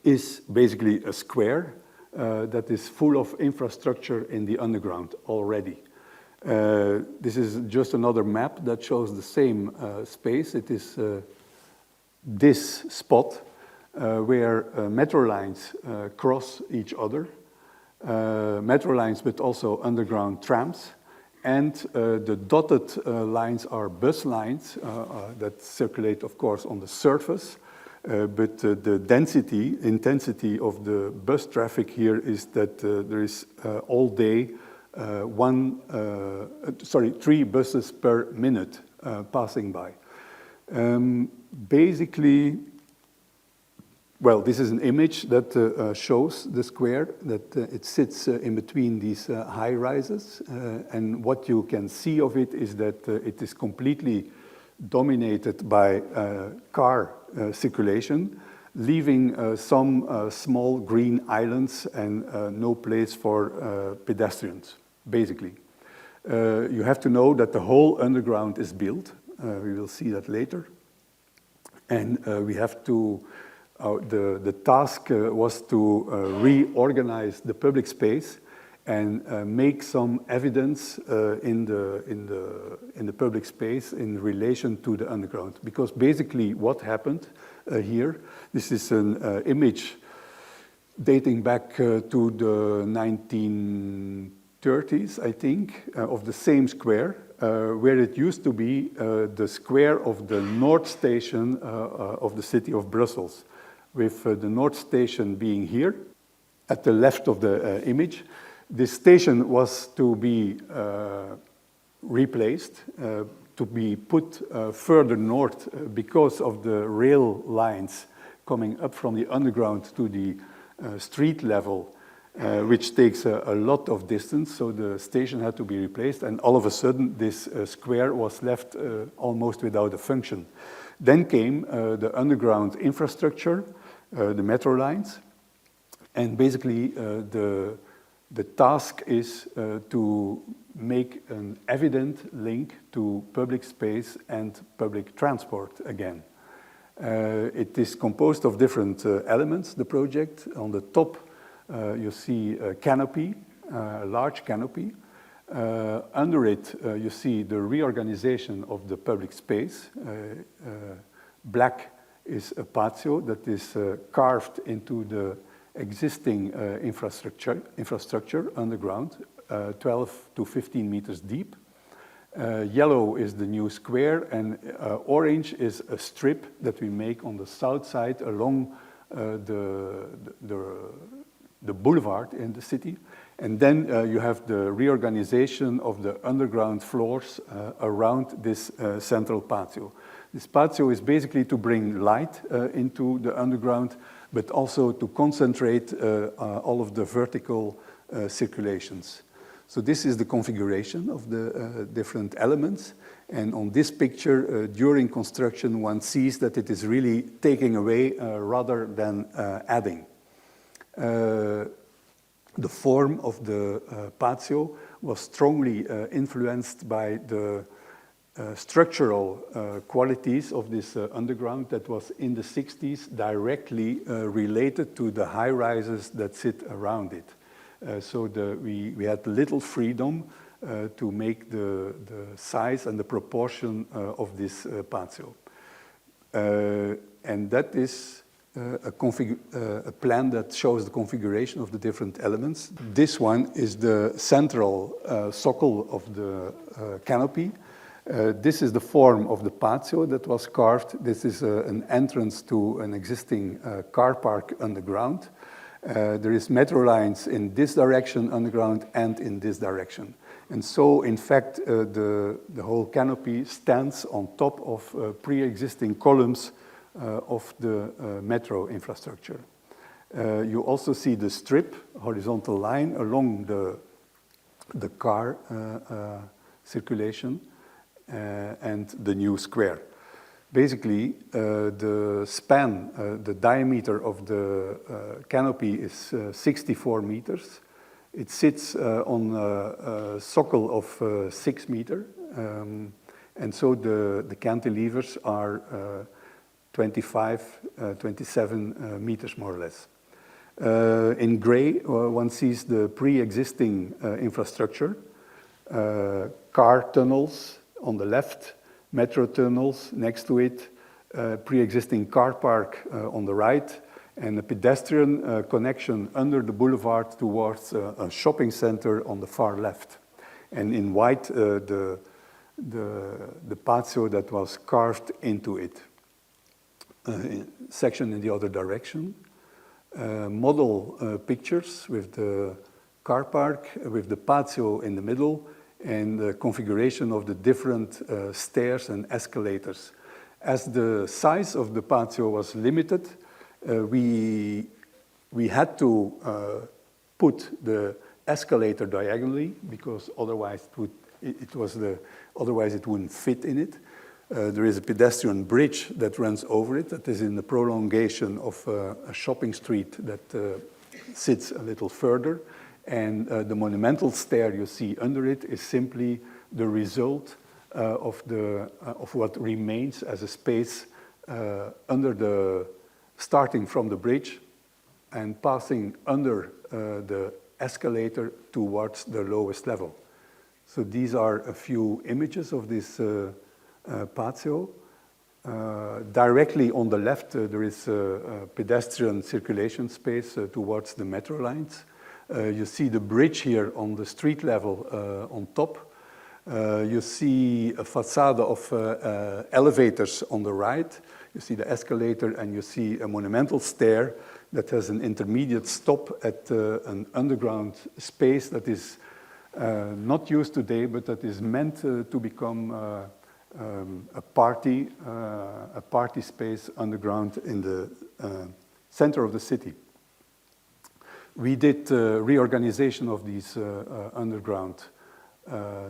is basically a square that is full of infrastructure in the underground already. This is just another map that shows the same space. It is this spot where metro lines cross each other, metro lines but also underground trams, and the dotted lines are bus lines that circulate, of course, on the surface, but the intensity of the bus traffic here is that there is all day 3 buses per minute passing by. Basically, well, this is an image that shows the square, that it sits in between these high rises. And what you can see of it is that it is completely dominated by car circulation, leaving some small green islands and no place for pedestrians, basically. You have to know that the whole underground is built. We will see that later. And we have to, the task was to reorganize the public space and make some evidence in the public space in relation to the underground. Because basically what happened here, this is an image dating back to the 1930s, I think, of the same square, where it used to be the square of the North Station of the city of Brussels, with the North Station being here, at the left of the image. This station was to be replaced, to be put further north because of the rail lines coming up from the underground to the street level, which takes a lot of distance, so the station had to be replaced, and all of a sudden this square was left almost without a function. Then came the underground infrastructure, the metro lines, and basically the task is to make an evident link to public space and public transport again. It is composed of different elements, the project. On the top, you see a canopy, a large canopy. Under it, you see the reorganization of the public space. Black is a patio that is carved into the existing infrastructure underground, 12 to 15 meters deep. Yellow is the new square, and orange is a strip that we make on the south side along the boulevard in the city. And then you have the reorganization of the underground floors around this central patio. This patio is basically to bring light into the underground, but also to concentrate all of the vertical circulations. So this is the configuration of the different elements. And on this picture, during construction, one sees that it is really taking away rather than adding. The form of the patio was strongly influenced by the structural qualities of this underground that was in the 60s directly related to the high-rises that sit around it. So we had little freedom to make the size and the proportion of this patio. And that is a plan that shows the configuration of the different elements. This one is the central socle of the canopy. This is the form of the patio that was carved. This is an entrance to an existing car park underground. There is metro lines in this direction underground and in this direction. And so, in fact, the whole canopy stands on top of pre-existing columns of the metro infrastructure. You also see the strip, horizontal line, along the car circulation and the new square. Basically, the span, the diameter of the canopy is 64 meters. It sits on a socle of 6 meters, and so the cantilevers are 27 meters more or less. In gray, one sees the pre-existing infrastructure, car tunnels on the left, metro tunnels next to it, pre-existing car park on the right, and a pedestrian connection under the boulevard towards a shopping center on the far left. And in white, the patio that was carved into it. Section in the other direction. Model pictures with the car park, with the patio in the middle, and the configuration of the different stairs and escalators. As the size of the patio was limited, we had to put the escalator diagonally, because otherwise it wouldn't fit in it. There is a pedestrian bridge that runs over it, that is in the prolongation of a shopping street that sits a little further. And the monumental stair you see under it is simply the result of what remains as a space starting from the bridge and passing under the escalator towards the lowest level. So these are a few images of this patio. Directly on the left, there is a pedestrian circulation space towards the metro lines. You see the bridge here on the street level on top. You see a facade of elevators on the right. You see the escalator, and you see a monumental stair that has an intermediate stop at an underground space that is not used today, but that is meant to become a party space underground in the center of the city. We did reorganization of these underground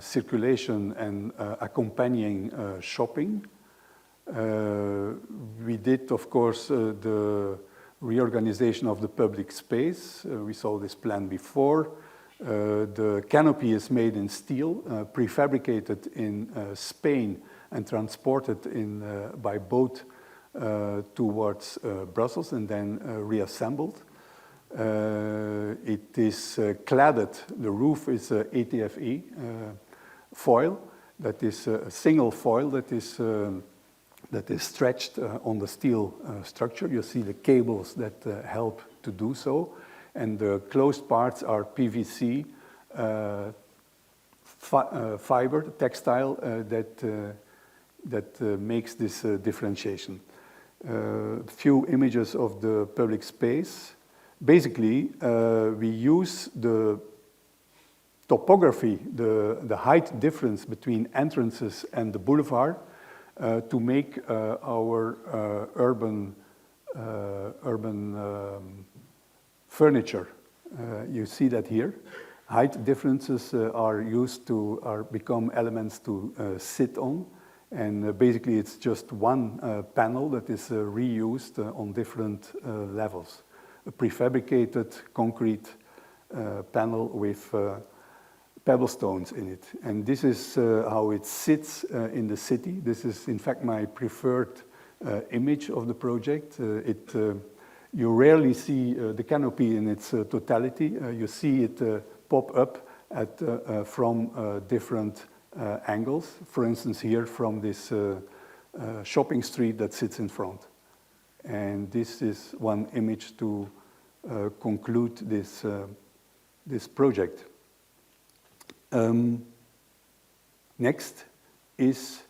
circulation and accompanying shopping. We did, of course, the reorganization of the public space. We saw this plan before. The canopy is made in steel, prefabricated in Spain and transported by boat towards Brussels and then reassembled. It is cladded, the roof is ATFE foil, that is a single foil that is stretched on the steel structure. You see the cables that help to do so. And the closed parts are PVC fiber, textile, that makes this differentiation. A few images of the public space. Basically, we use the topography, the height difference between entrances and the boulevard to make our urban furniture. You see that here. Height differences are become elements to sit on, and basically it's just one panel that is reused on different levels. A prefabricated concrete panel with pebble stones in it, and this is how it sits in the city. This is, in fact, my preferred image of the project. You rarely see the canopy in its totality. You see it pop up from different angles. For instance, here from this shopping street that sits in front. And this is one image to conclude this project. Next is,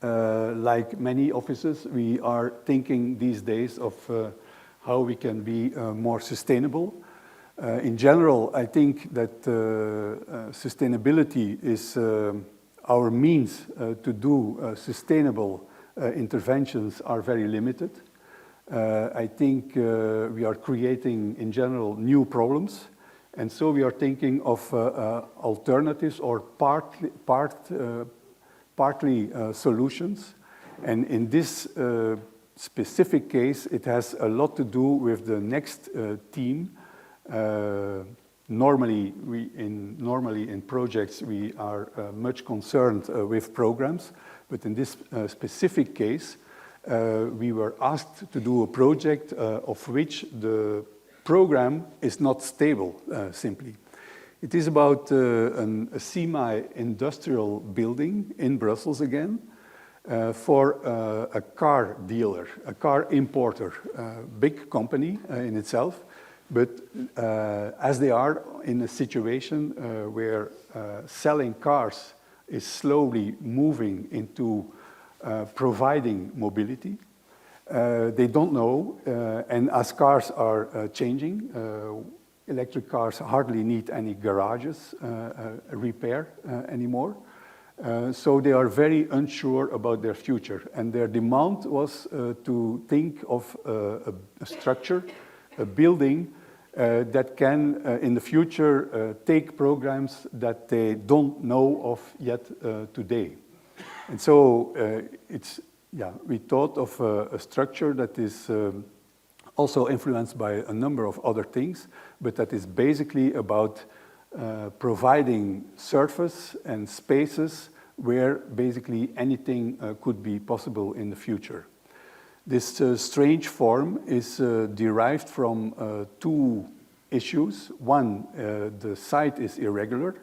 like many offices, we are thinking these days of how we can be more sustainable. In general, I think that sustainability is our means to do sustainable interventions are very limited. I think we are creating, in general, new problems, and so we are thinking of alternatives or partly solutions. And in this specific case, it has a lot to do with the next team. Normally in projects we are much concerned with programs, but in this specific case, we were asked to do a project of which the program is not stable, simply. It is about a semi-industrial building in Brussels again, for a car dealer, a car importer, big company in itself, but as they are in a situation where selling cars is slowly moving into providing mobility, they don't know, and as cars are changing, electric cars hardly need any garages repair anymore. So they are very unsure about their future, and their demand was to think of a structure, a building that can, in the future, take programs that they don't know of yet today. And so we thought of a structure that is also influenced by a number of other things, but that is basically about providing surface and spaces where basically anything could be possible in the future. This strange form is derived from two issues. One, the site is irregular,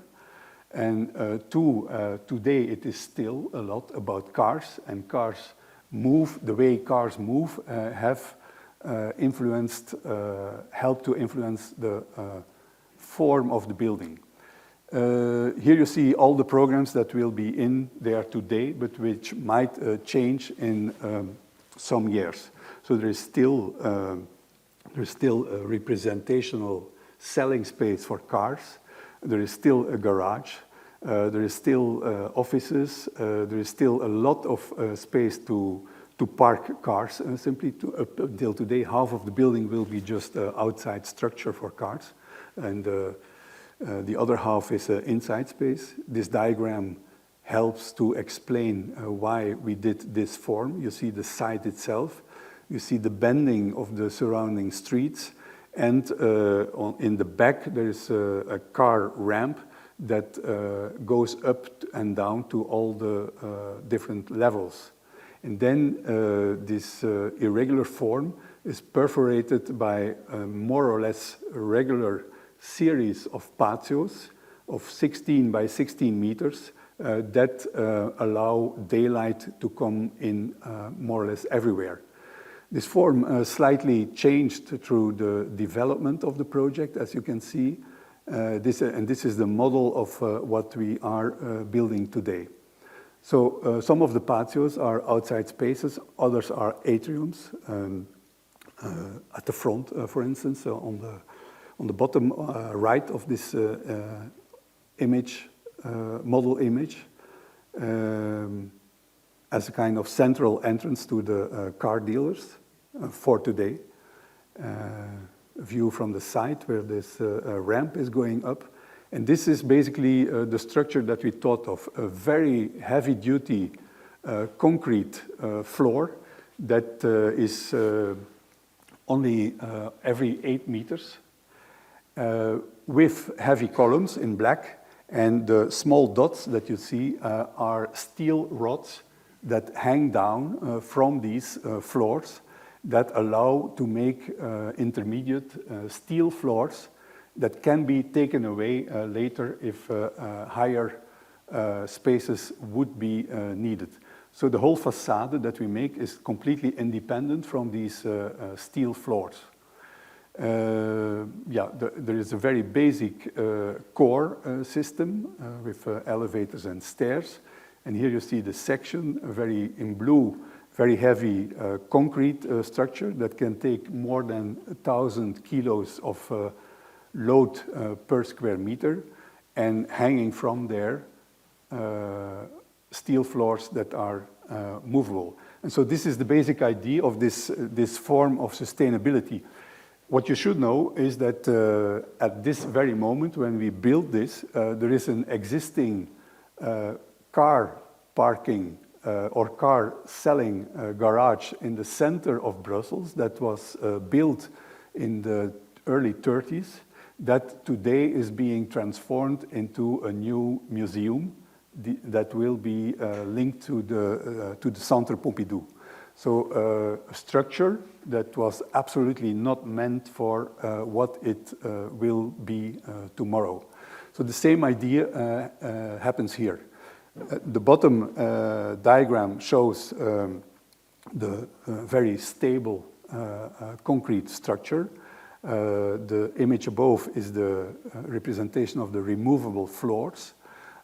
and two, today it is still a lot about cars, and cars move, the way cars move have helped to influence the form of the building. Here you see all the programs that will be in there today, but which might change in some years. So there is still a representational selling space for cars. There is still a garage. There is still offices. There is still a lot of space to park cars. Simply up until today, half of the building will be just outside structure for cars, and the other half is inside space. This diagram helps to explain why we did this form. You see the site itself. You see the bending of the surrounding streets, and in the back there is a car ramp that goes up and down to all the different levels. And then this irregular form is perforated by a more or less regular series of patios of 16 by 16 meters that allow daylight to come in more or less everywhere. This form slightly changed through the development of the project, as you can see. This is the model of what we are building today. So some of the patios are outside spaces, others are atriums. At the front, for instance, on the bottom right of this image, model image, as a kind of central entrance to the car dealers for today. A view from the site where this ramp is going up. And this is basically the structure that we thought of, a very heavy-duty concrete floor that is only every 8 meters, with heavy columns in black, and the small dots that you see are steel rods that hang down from these floors that allow to make intermediate steel floors that can be taken away later if higher spaces would be needed. So the whole facade that we make is completely independent from these steel floors. There is a very basic core system with elevators and stairs. And here you see the section, in blue, very heavy concrete structure that can take more than 1,000 kilos of load per square meter, and hanging from there steel floors that are movable. And so this is the basic idea of this form of sustainability. What you should know is that at this very moment when we build this, there is an existing car parking or car selling garage in the center of Brussels that was built in the early 30s, that today is being transformed into a new museum that will be linked to the Centre Pompidou. So a structure that was absolutely not meant for what it will be tomorrow. So the same idea happens here. The bottom diagram shows the very stable concrete structure. The image above is the representation of the removable floors.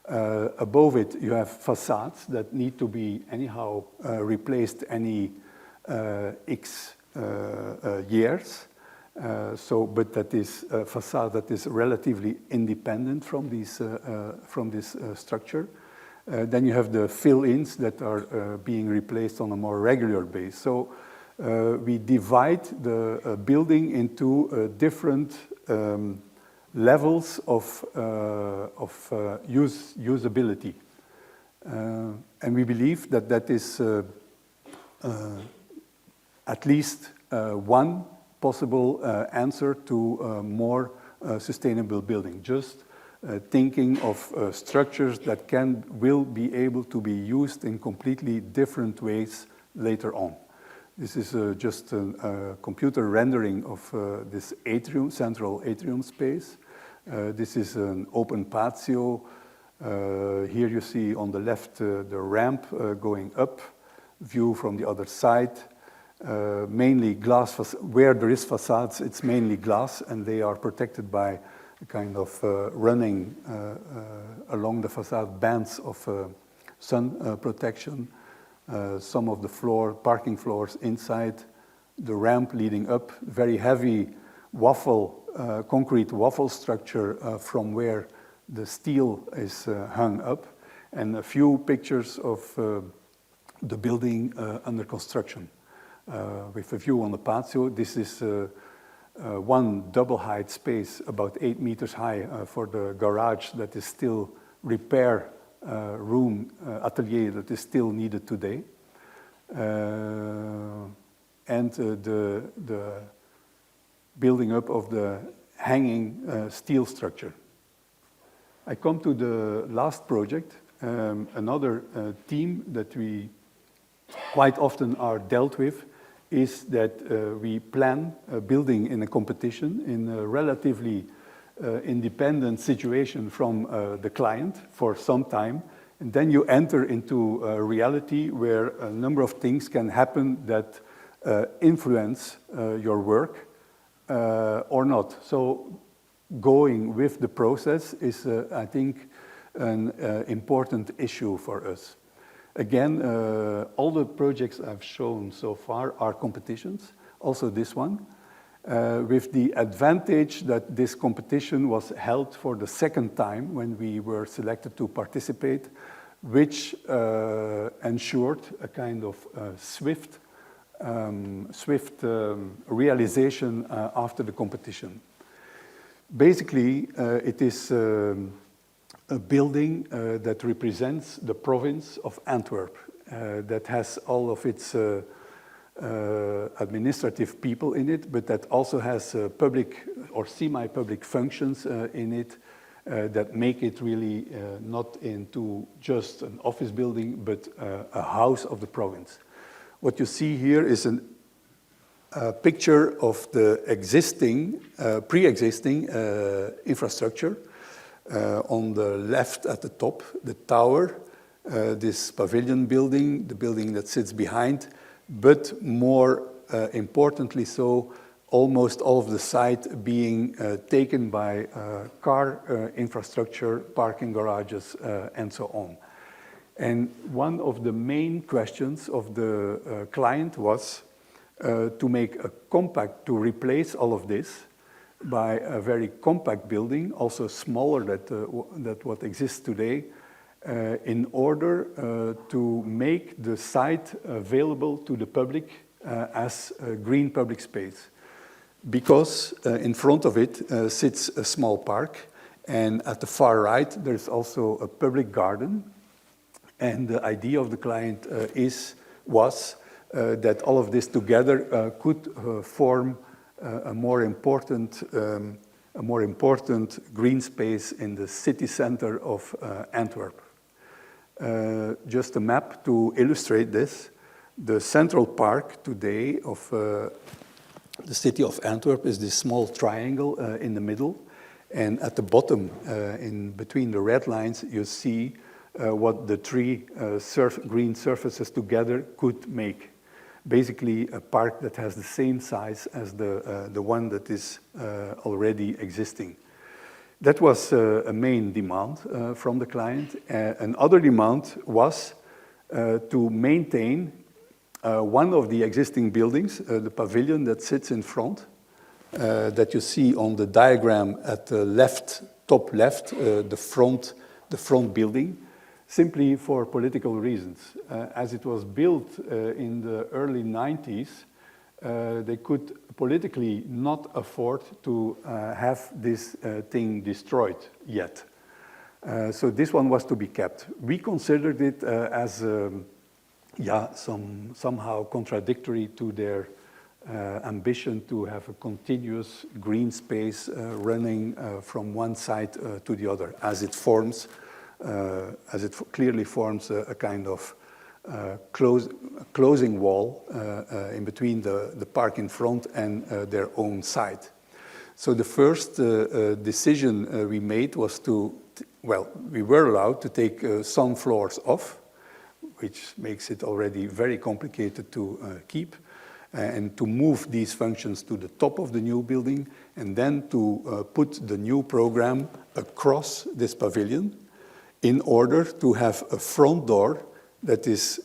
Above it, you have facades that need to be anyhow replaced any X years. But that is a facade that is relatively independent from this structure. Then you have the fill-ins that are being replaced on a more regular basis. So we divide the building into different levels of usability. And we believe that that is at least one possible answer to a more sustainable building. Just thinking of structures that will be able to be used in completely different ways later on. This is just a computer rendering of this atrium, central atrium space. This is an open patio. Here you see on the left the ramp going up, view from the other side. Mainly glass, where there is facades, it's mainly glass, and they are protected by a kind of running along the facade bands of sun protection. Some of the parking floors inside, the ramp leading up, very heavy concrete waffle structure from where the steel is hung up, and a few pictures of the building under construction. With a view on the patio, this is one double height space, about 8 meters high, for the garage that is still repair atelier that is still needed today. And the building up of the hanging steel structure. I come to the last project, another theme that we quite often are dealt with is that we plan a building in a competition in a relatively independent situation from the client for some time, and then you enter into a reality where a number of things can happen that influence your work or not. So going with the process is, I think, an important issue for us. Again, all the projects I've shown so far are competitions, also this one, with the advantage that this competition was held for the second time when we were selected to participate, which ensured a kind of swift realization after the competition. Basically, it is a building that represents the province of Antwerp, that has all of its administrative people in it, but that also has public or semi-public functions in it that make it really not into just an office building, but a house of the province. What you see here is a picture of the pre-existing infrastructure. On the left at the top, the tower, this pavilion building, the building that sits behind, but more importantly so, almost all of the site being taken by car infrastructure, parking garages, and so on. And one of the main questions of the client was to make a compact, to replace all of this by a very compact building, also smaller than what exists today, in order to make the site available to the public as a green public space. Because in front of it sits a small park, and at the far right there's also a public garden. And the idea of the client was that all of this together could form a more important green space in the city center of Antwerp. Just a map to illustrate this. The central park today of the city of Antwerp is this small triangle in the middle, and at the bottom, in between the red lines, you see what the three green surfaces together could make. Basically, a park that has the same size as the one that is already existing. That was a main demand from the client. Another demand was to maintain one of the existing buildings, the pavilion that sits in front, that you see on the diagram at the left, top left, the front building, simply for political reasons. As it was built in the early 90s, they could politically not afford to have this thing destroyed yet. So this one was to be kept. We considered it as somehow contradictory to their ambition to have a continuous green space running from one side to the other, as it clearly forms a kind of closing wall in between the park in front and their own side. So the first decision we made was we were allowed to take some floors off, which makes it already very complicated to keep, and to move these functions to the top of the new building, and then to put the new program across this pavilion in order to have a front door that is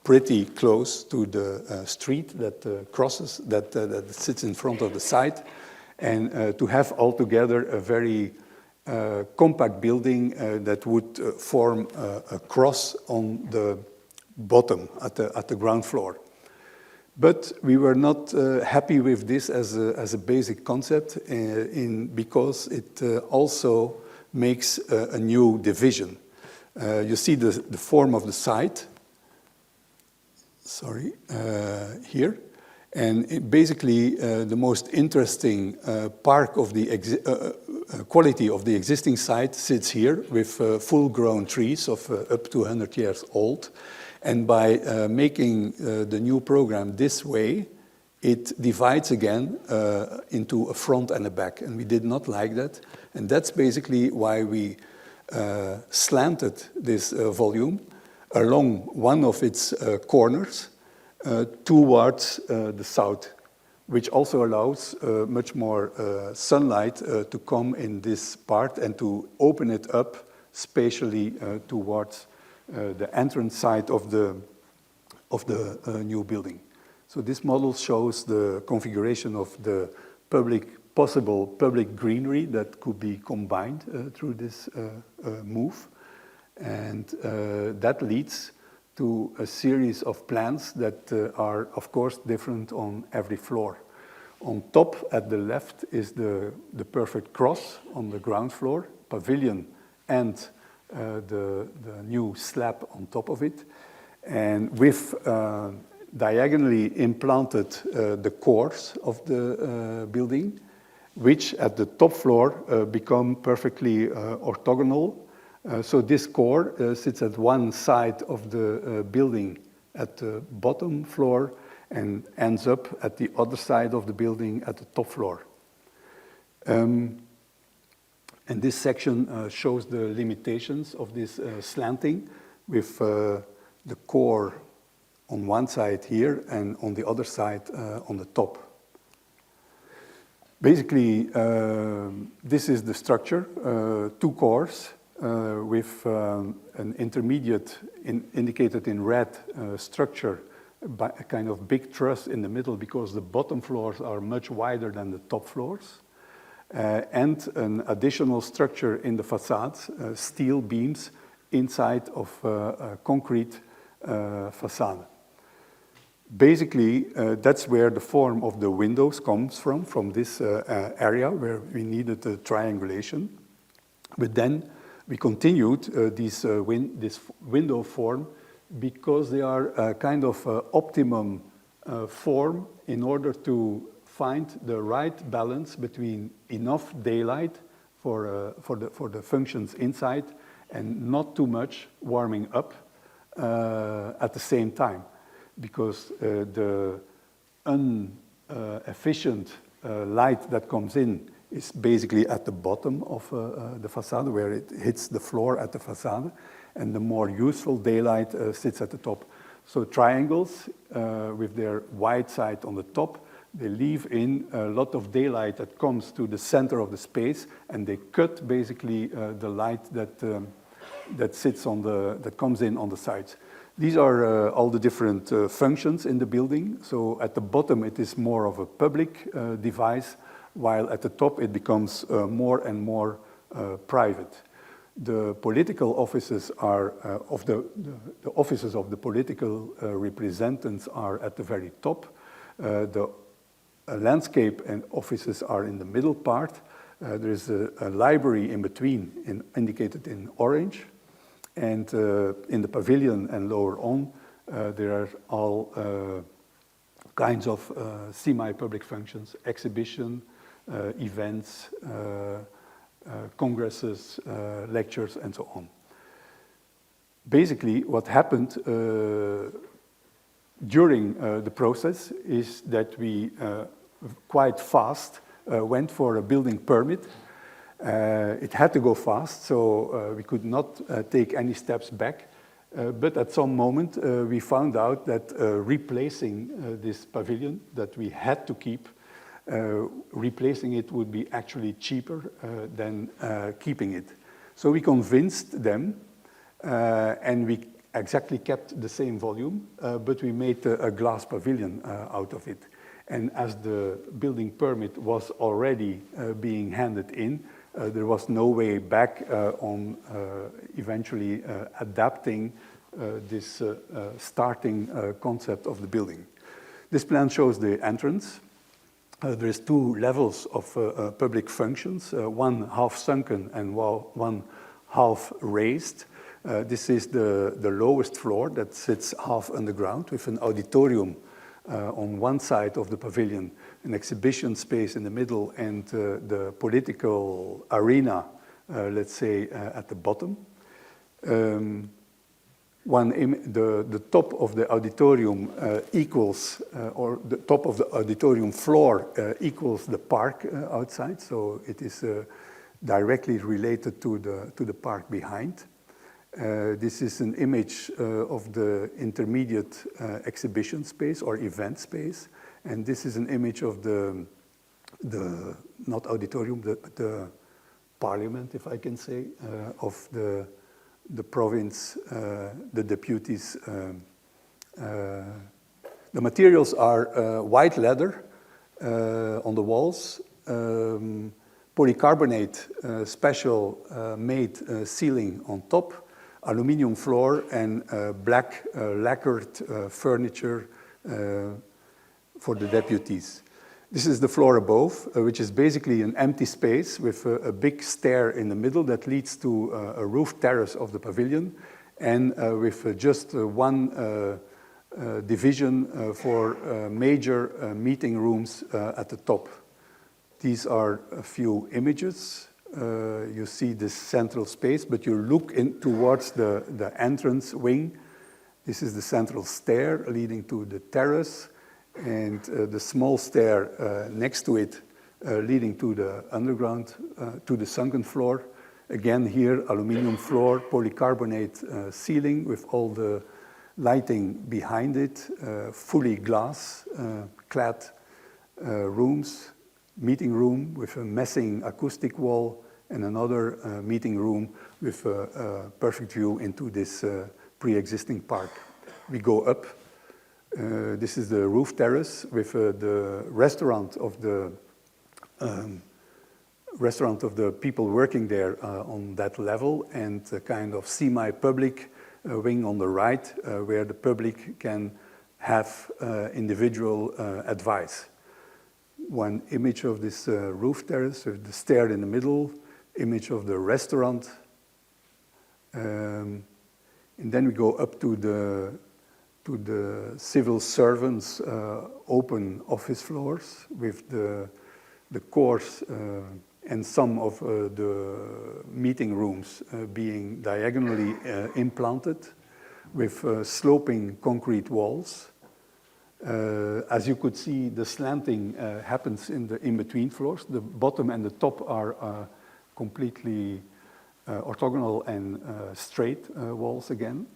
pretty close to the street that crosses, that sits in front of the site, and to have altogether a very compact building that would form a cross on the bottom at the ground floor. But we were not happy with this as a basic concept because it also makes a new division. You see the form of the site, here. And basically, the most interesting part of the quality of the existing site sits here with full-grown trees of up to 100 years old. And by making the new program this way, it divides again into a front and a back. And we did not like that. And that's basically why we slanted this volume along one of its corners towards the south, which also allows much more sunlight to come in this part and to open it up spatially towards the entrance side of the new building. So this model shows the configuration of the possible public greenery that could be combined through this move. And that leads to a series of plans that are, of course, different on every floor. On top, at the left, is the perfect cross on the ground floor, pavilion, and the new slab on top of it. And with diagonally implanted the cores of the building, which at the top floor become perfectly orthogonal. So this core sits at one side of the building at the bottom floor and ends up at the other side of the building at the top floor. And this section shows the limitations of this slanting with the core on one side here and on the other side on the top. Basically, this is the structure, two cores, with an intermediate indicated in red structure by a kind of big truss in the middle because the bottom floors are much wider than the top floors, and an additional structure in the facades, steel beams inside of a concrete facade. Basically, that's where the form of the windows comes from this area where we needed the triangulation. But then we continued this window form because they are a kind of optimum form in order to find the right balance between enough daylight for the functions inside and not too much warming up at the same time, because the inefficient light that comes in is basically at the bottom of the facade, where it hits the floor at the facade, and the more useful daylight sits at the top. So triangles with their wide side on the top, they leave in a lot of daylight that comes to the center of the space, and they cut basically the light that sits on that comes in on the sides. These are all the different functions in the building. So at the bottom, it is more of a public device, while at the top, it becomes more and more private. The political offices are the offices of the political representatives are at the very top. The landscape and offices are in the middle part. There is a library in between, indicated in orange. And in the pavilion and lower on, there are all kinds of semi-public functions, exhibition, events, congresses, lectures, and so on. Basically, what happened during the process is that we quite fast went for a building permit. It had to go fast, so we could not take any steps back. But at some moment, we found out that replacing this pavilion that we had to keep, replacing it would be actually cheaper than keeping it. So we convinced them, and we exactly kept the same volume, but we made a glass pavilion out of it. And as the building permit was already being handed in, there was no way back on eventually adapting this starting concept of the building. This plan shows the entrance. There is two levels of public functions, one half sunken and one half raised. This is the lowest floor that sits half underground with an auditorium on one side of the pavilion, an exhibition space in the middle, and the political arena, let's say, at the bottom. The top of the auditorium equals, or the top of the auditorium floor equals the park outside, so it is directly related to the park behind. This is an image of the intermediate exhibition space or event space, and this is an image of the not auditorium, but the parliament, if I can say, of the province, the deputies. The materials are white leather on the walls, polycarbonate special made ceiling on top, aluminium floor, and black lacquered furniture for the deputies. This is the floor above, which is basically an empty space with a big stair in the middle that leads to a roof terrace of the pavilion, and with just one division for major meeting rooms at the top. These are a few images. You see this central space, but you look in towards the entrance wing. This is the central stair leading to the terrace, and the small stair next to it leading to the underground, to the sunken floor. Again here, aluminium floor, polycarbonate ceiling with all the lighting behind it, fully glass clad rooms, meeting room with a messing acoustic wall, and another meeting room with a perfect view into this pre-existing park. We go up. This is the roof terrace with the restaurant of the people working there on that level, and a kind of semi-public wing on the right where the public can have individual advice. One image of this roof terrace with the stair in the middle, image of the restaurant, and then we go up to the civil servants' open office floors with the course and some of the meeting rooms being diagonally implanted with sloping concrete walls. As you could see, the slanting happens in the in-between floors. The bottom and the top are completely orthogonal and straight walls again.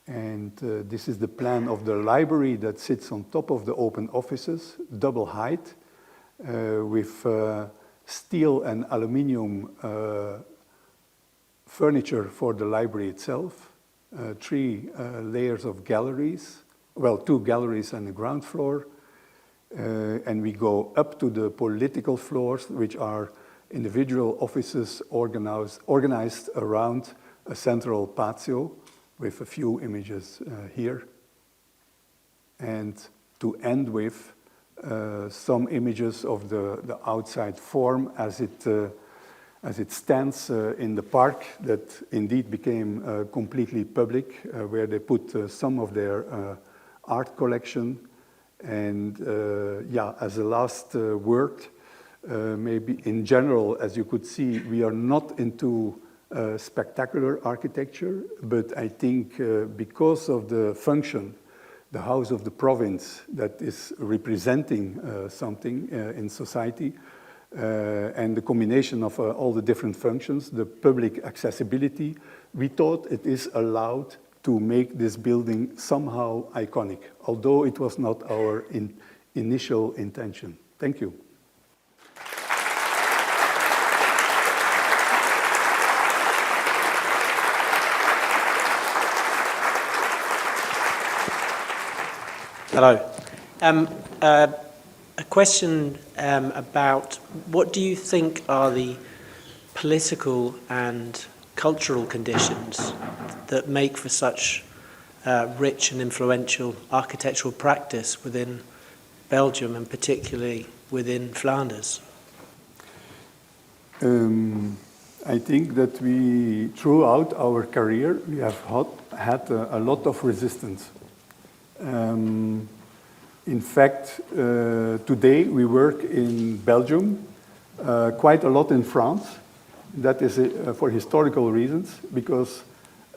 And this is the plan of the library that sits on top of the open offices, double height, with steel and aluminium furniture for the library itself, 3 layers of galleries, well, 2 galleries and the ground floor, and we go up to the political floors, which are individual offices organized around a central patio with a few images here, and to end with some images of the outside form as it stands in the park that indeed became completely public, where they put some of their art collection. And yeah, as a last word, maybe in general, as you could see, we are not into spectacular architecture, but I think because of the function the house of the province that is representing something in society, and the combination of all the different functions, the public accessibility, we thought it is allowed to make this building somehow iconic, although it was not our initial intention. Thank you. Hello. A question about what do you think are the political and cultural conditions that make for such rich and influential architectural practice within Belgium and particularly within Flanders? I think that we, throughout our career, we have had a lot of resistance. In fact, today we work in Belgium, quite a lot in France. That is for historical reasons, because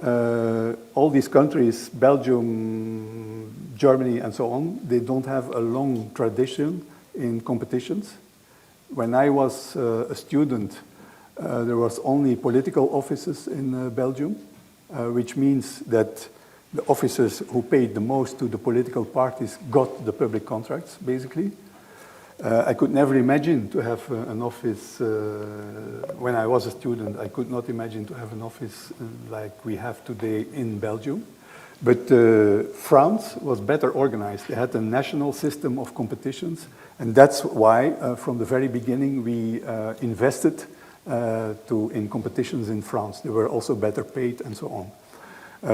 all these countries, Belgium, Germany, and so on, they don't have a long tradition in competitions. When I was a student, there was only political offices in Belgium, which means that the officers who paid the most to the political parties got the public contracts, basically. I could never imagine to have an office, when I was a student, I could not imagine to have an office like we have today in Belgium. But France was better organized. They had a national system of competitions, and that's why, from the very beginning, we invested in competitions in France. They were also better paid and so on.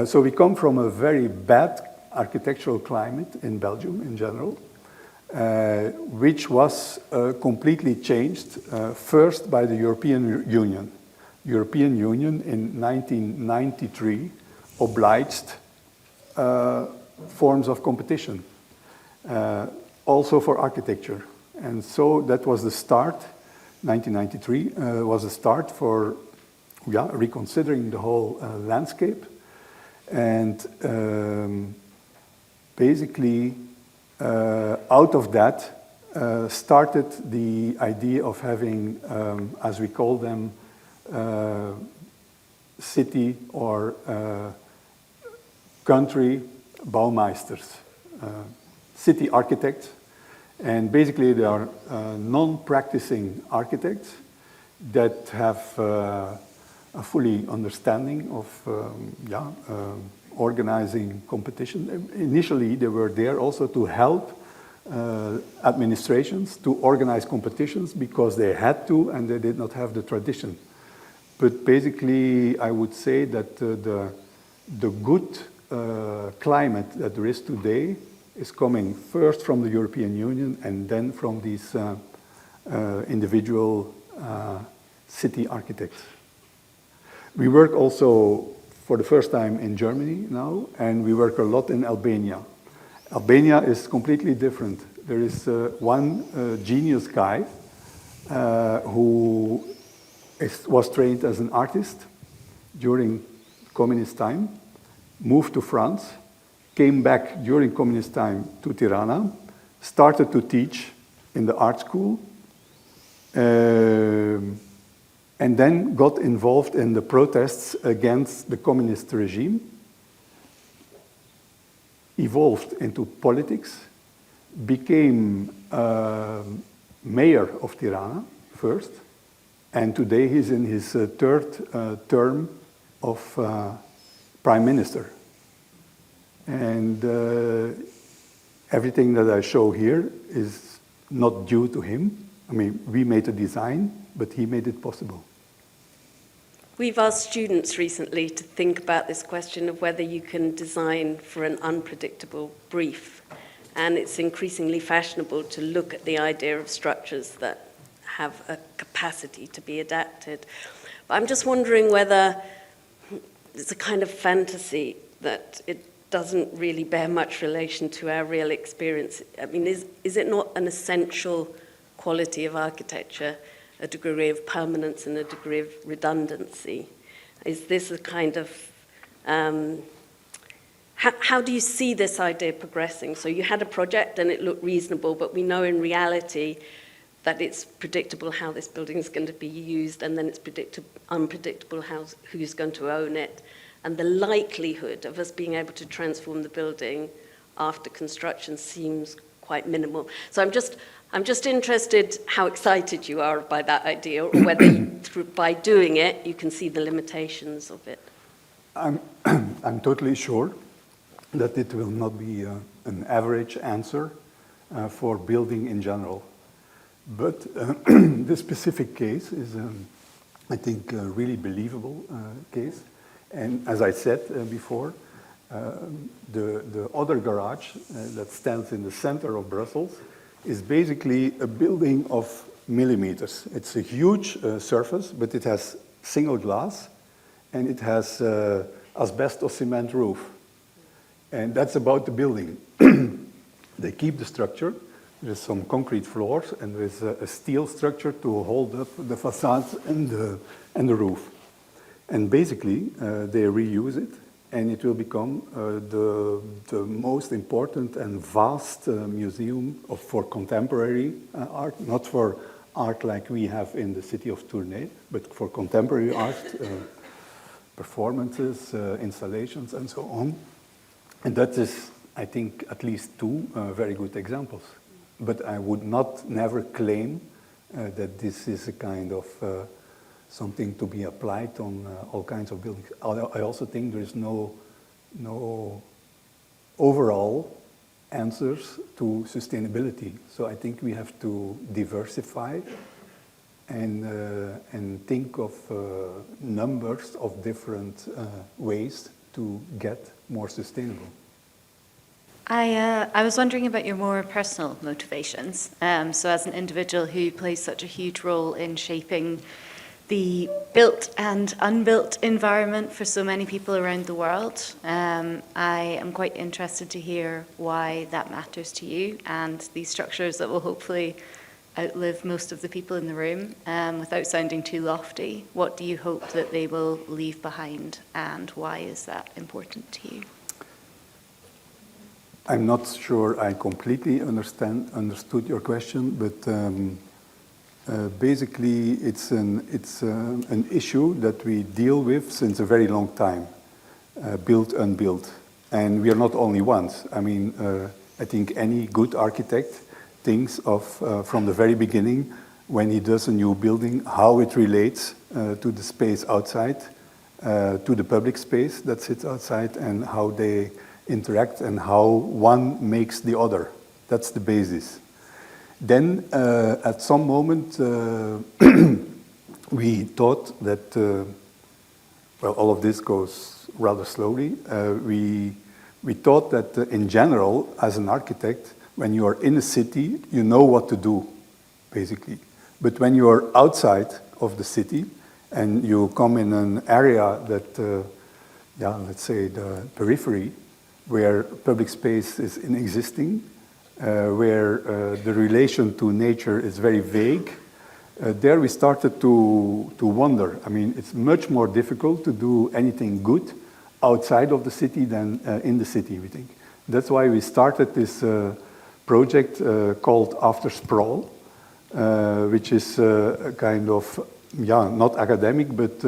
So we come from a very bad architectural climate in Belgium in general, which was completely changed first by the European Union. European Union in 1993 obliged forms of competition, also for architecture. And so that was the start, 1993 was the start for reconsidering the whole landscape. And basically, out of that started the idea of having, as we call them, city or country Baumeisters, city architects. And basically, they are non-practicing architects that have a fully understanding of organizing competition. Initially, they were there also to help administrations to organize competitions because they had to and they did not have the tradition. But basically, I would say that the good climate that there is today is coming first from the European Union and then from these individual city architects. We work also for the first time in Germany now, and we work a lot in Albania. Albania is completely different. There is one genius guy who was trained as an artist during communist time, moved to France, came back during communist time to Tirana, started to teach in the art school, and then got involved in the protests against the communist regime, evolved into politics, became mayor of Tirana first, and today he's in his third term of prime minister. And everything that I show here is not due to him. I mean, we made a design, but he made it possible. We've asked students recently to think about this question of whether you can design for an unpredictable brief. And it's increasingly fashionable to look at the idea of structures that have a capacity to be adapted. But I'm just wondering whether it's a kind of fantasy that it doesn't really bear much relation to our real experience. I mean, is it not an essential quality of architecture, a degree of permanence and a degree of redundancy? Is this a kind of how do you see this idea progressing? So you had a project and it looked reasonable, but we know in reality that it's predictable how this building is going to be used, and then it's unpredictable who's going to own it. And the likelihood of us being able to transform the building after construction seems quite minimal. So I'm just interested how excited you are by that idea, or whether by doing it, you can see the limitations of it. I'm totally sure that it will not be an average answer for building in general. But this specific case is, I think, a really believable case. And as I said before, the other garage that stands in the center of Brussels is basically a building of millimeters. It's a huge surface, but it has single glass, and it has asbestos cement roof. And that's about the building. They keep the structure. There's some concrete floors, and there's a steel structure to hold up the facades and the roof. And basically, they reuse it, and it will become the most important and vast museum for contemporary art, not for art like we have in the city of Tournai, but for contemporary art, performances, installations, and so on. And that is, I think, at least two very good examples. But I would never claim that this is a kind of something to be applied on all kinds of buildings. I also think there is no overall answers to sustainability. So I think we have to diversify and think of numbers of different ways to get more sustainable. I was wondering about your more personal motivations. So as an individual who plays such a huge role in shaping the built and unbuilt environment for so many people around the world, I am quite interested to hear why that matters to you, and these structures that will hopefully outlive most of the people in the room. Without sounding too lofty, what do you hope that they will leave behind, and why is that important to you? I'm not sure I completely understood your question, but basically it's an issue that we deal with since a very long time, built, unbuilt. And we are not only ones. I mean, I think any good architect thinks of, from the very beginning, when he does a new building, how it relates to the space outside, to the public space that sits outside, and how they interact and how one makes the other. That's the basis. Then at some moment we thought that, well, all of this goes rather slowly. We thought that in general, as an architect, when you are in a city, you know what to do, basically. But when you are outside of the city and you come in an area that, let's say the periphery, where public space is inexisting, where the relation to nature is very vague, there we started to wonder. I mean, it's much more difficult to do anything good outside of the city than in the city, we think. That's why we started this project called After Sprawl, which is a kind of, not academic, but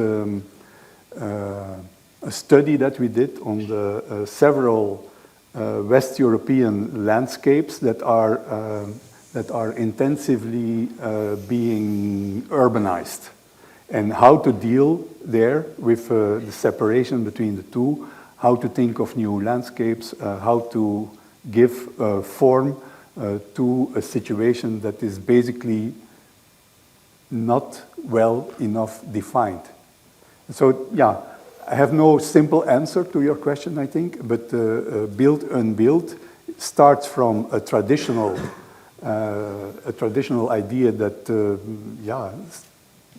a study that we did on the several West European landscapes that are intensively being urbanized, and how to deal there with the separation between the two, how to think of new landscapes, how to give form to a situation that is basically not well enough defined. So, I have no simple answer to your question, I think, but built, unbuilt starts from a traditional idea that,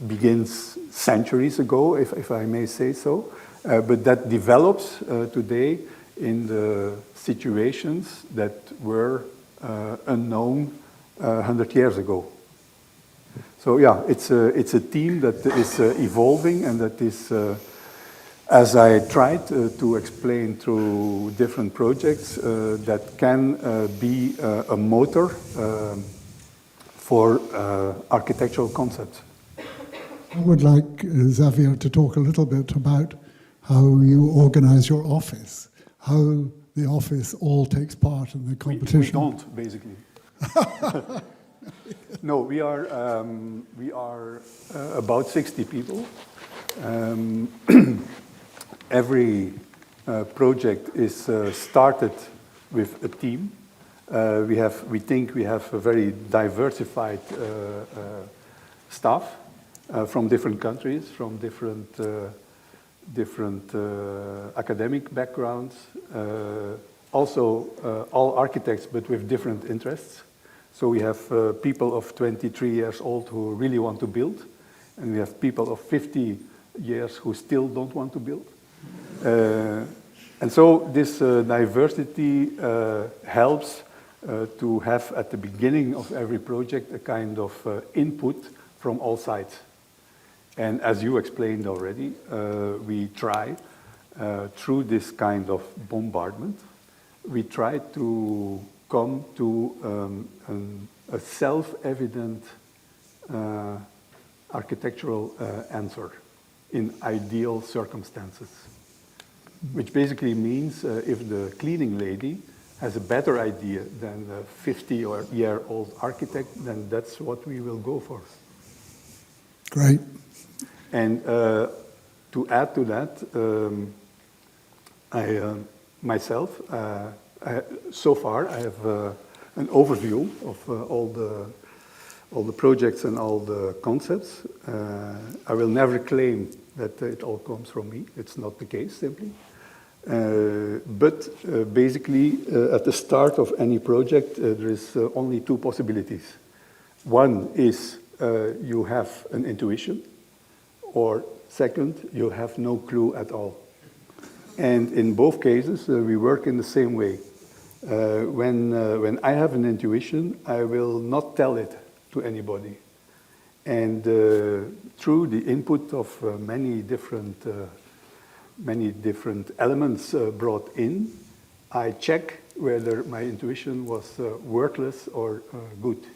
begins centuries ago, if I may say so, but that develops today in the situations that were unknown 100 years ago. So it's a theme that is evolving and that is As I tried to explain through different projects, that can be a motor for architectural concepts. I would like Xaveer to talk a little bit about how you organize your office, how the office all takes part in the competition. We don't, basically. No, we are about 60 people. Every project is started with a team. We think we have a very diversified staff from different countries, from different academic backgrounds. Also, all architects, but with different interests. So we have people of 23 years old who really want to build, and we have people of 50 years who still don't want to build. And so this diversity helps to have at the beginning of every project a kind of input from all sides. And as you explained already, we try through this kind of bombardment, we try to come to a self-evident architectural answer in ideal circumstances. Which basically means if the cleaning lady has a better idea than a 50-year-old architect, then that's what we will go for. Great. And to add to that, so far I have an overview of all the projects and all the concepts. I will never claim that it all comes from me. It's not the case, simply. But basically, at the start of any project, there is only two possibilities. One is you have an intuition, or second, you have no clue at all. And in both cases, we work in the same way. When I have an intuition, I will not tell it to anybody. And through the input of many different elements brought in, I check whether my intuition was worthless or good.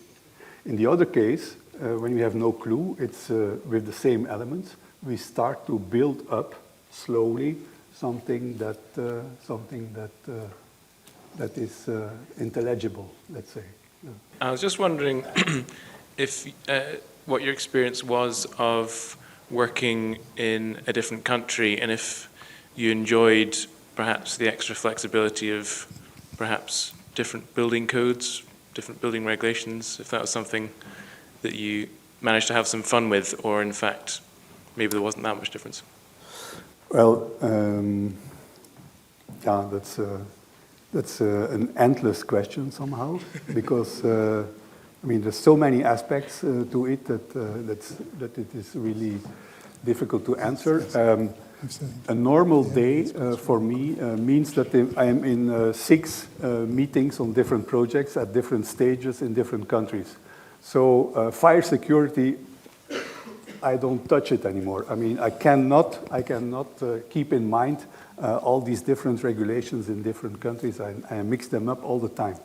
In the other case, when we have no clue, it's with the same elements, we start to build up slowly something that is intelligible, let's say. Yeah. I was just wondering if what your experience was of working in a different country, and if you enjoyed perhaps the extra flexibility of perhaps different building codes, different building regulations, if that was something that you managed to have some fun with, or in fact, maybe there wasn't that much difference. Well, yeah, that's an endless question somehow, because I mean, there's so many aspects to it that it is really difficult to answer. A normal day for me means that I am in 6 meetings on different projects at different stages in different countries. So fire security, I don't touch it anymore. I mean, I cannot keep in mind all these different regulations in different countries. I mix them up all the time.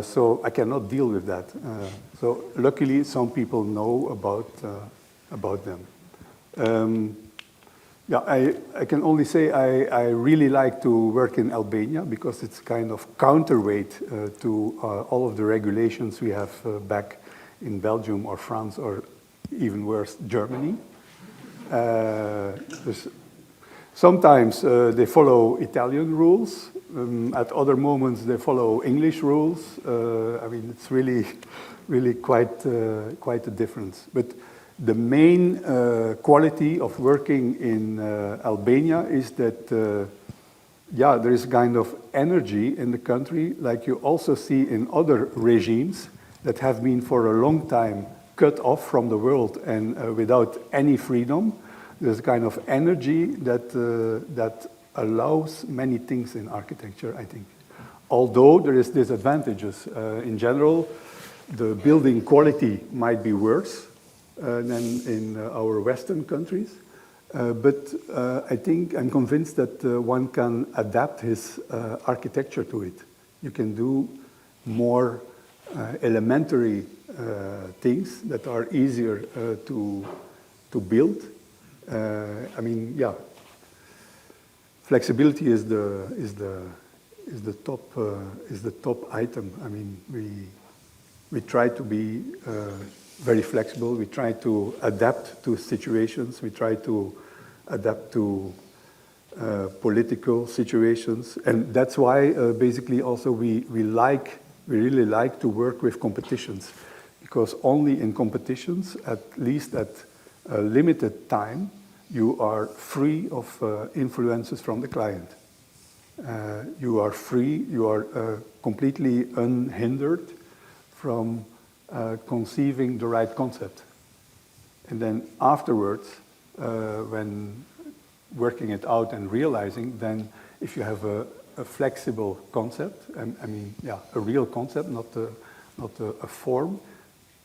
So I cannot deal with that. So luckily, some people know about them. Yeah, I can only say I really like to work in Albania because it's kind of counterweight to all of the regulations we have back in Belgium or France or even worse, Germany. Sometimes they follow Italian rules. At other moments, they follow English rules. I mean, it's really quite a difference. But the main quality of working in Albania is that, yeah, there is kind of energy in the country, like you also see in other regimes that have been for a long time cut off from the world and without any freedom. There's a kind of energy that allows many things in architecture, I think. Although there is disadvantages. In general, the building quality might be worse than in our Western countries. But I think I'm convinced that one can adapt his architecture to it. You can do more elementary things that are easier to build. I mean, yeah, flexibility is the top item. I mean, we try to be very flexible. We try to adapt to situations. We try to adapt to political situations, and that's why basically also we really like to work with competitions, because only in competitions, at least at a limited time, you are free of influences from the client. You are free. You are completely unhindered from conceiving the right concept. And then afterwards, when working it out and realizing, then if you have a flexible concept, I mean, yeah, a real concept, not a form,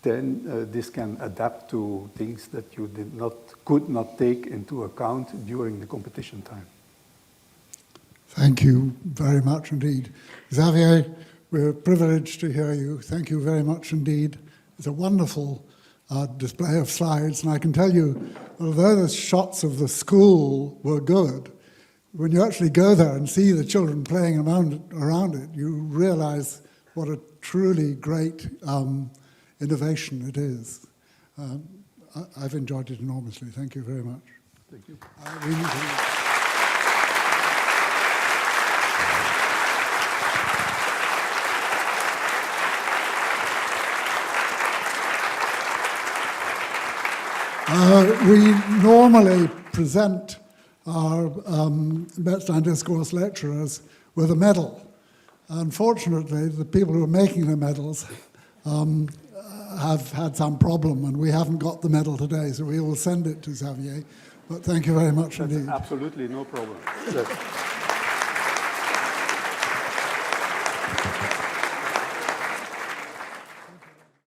then this can adapt to things that you could not take into account during the competition time. Thank you very much indeed. Xavier, we're privileged to hear you. Thank you very much indeed. It's a wonderful display of slides, and I can tell you, although the shots of the school were good, when you actually go there and see the children playing around it, you realize what a truly great innovation it is. I've enjoyed it enormously. Thank you very much. Thank you. We normally present our Metzstein Discourse lecturers with a medal. Unfortunately, the people who are making the medals have had some problem, and we haven't got the medal today, so we will send it to Xavier. But thank you very much indeed. Absolutely no problem. Yes.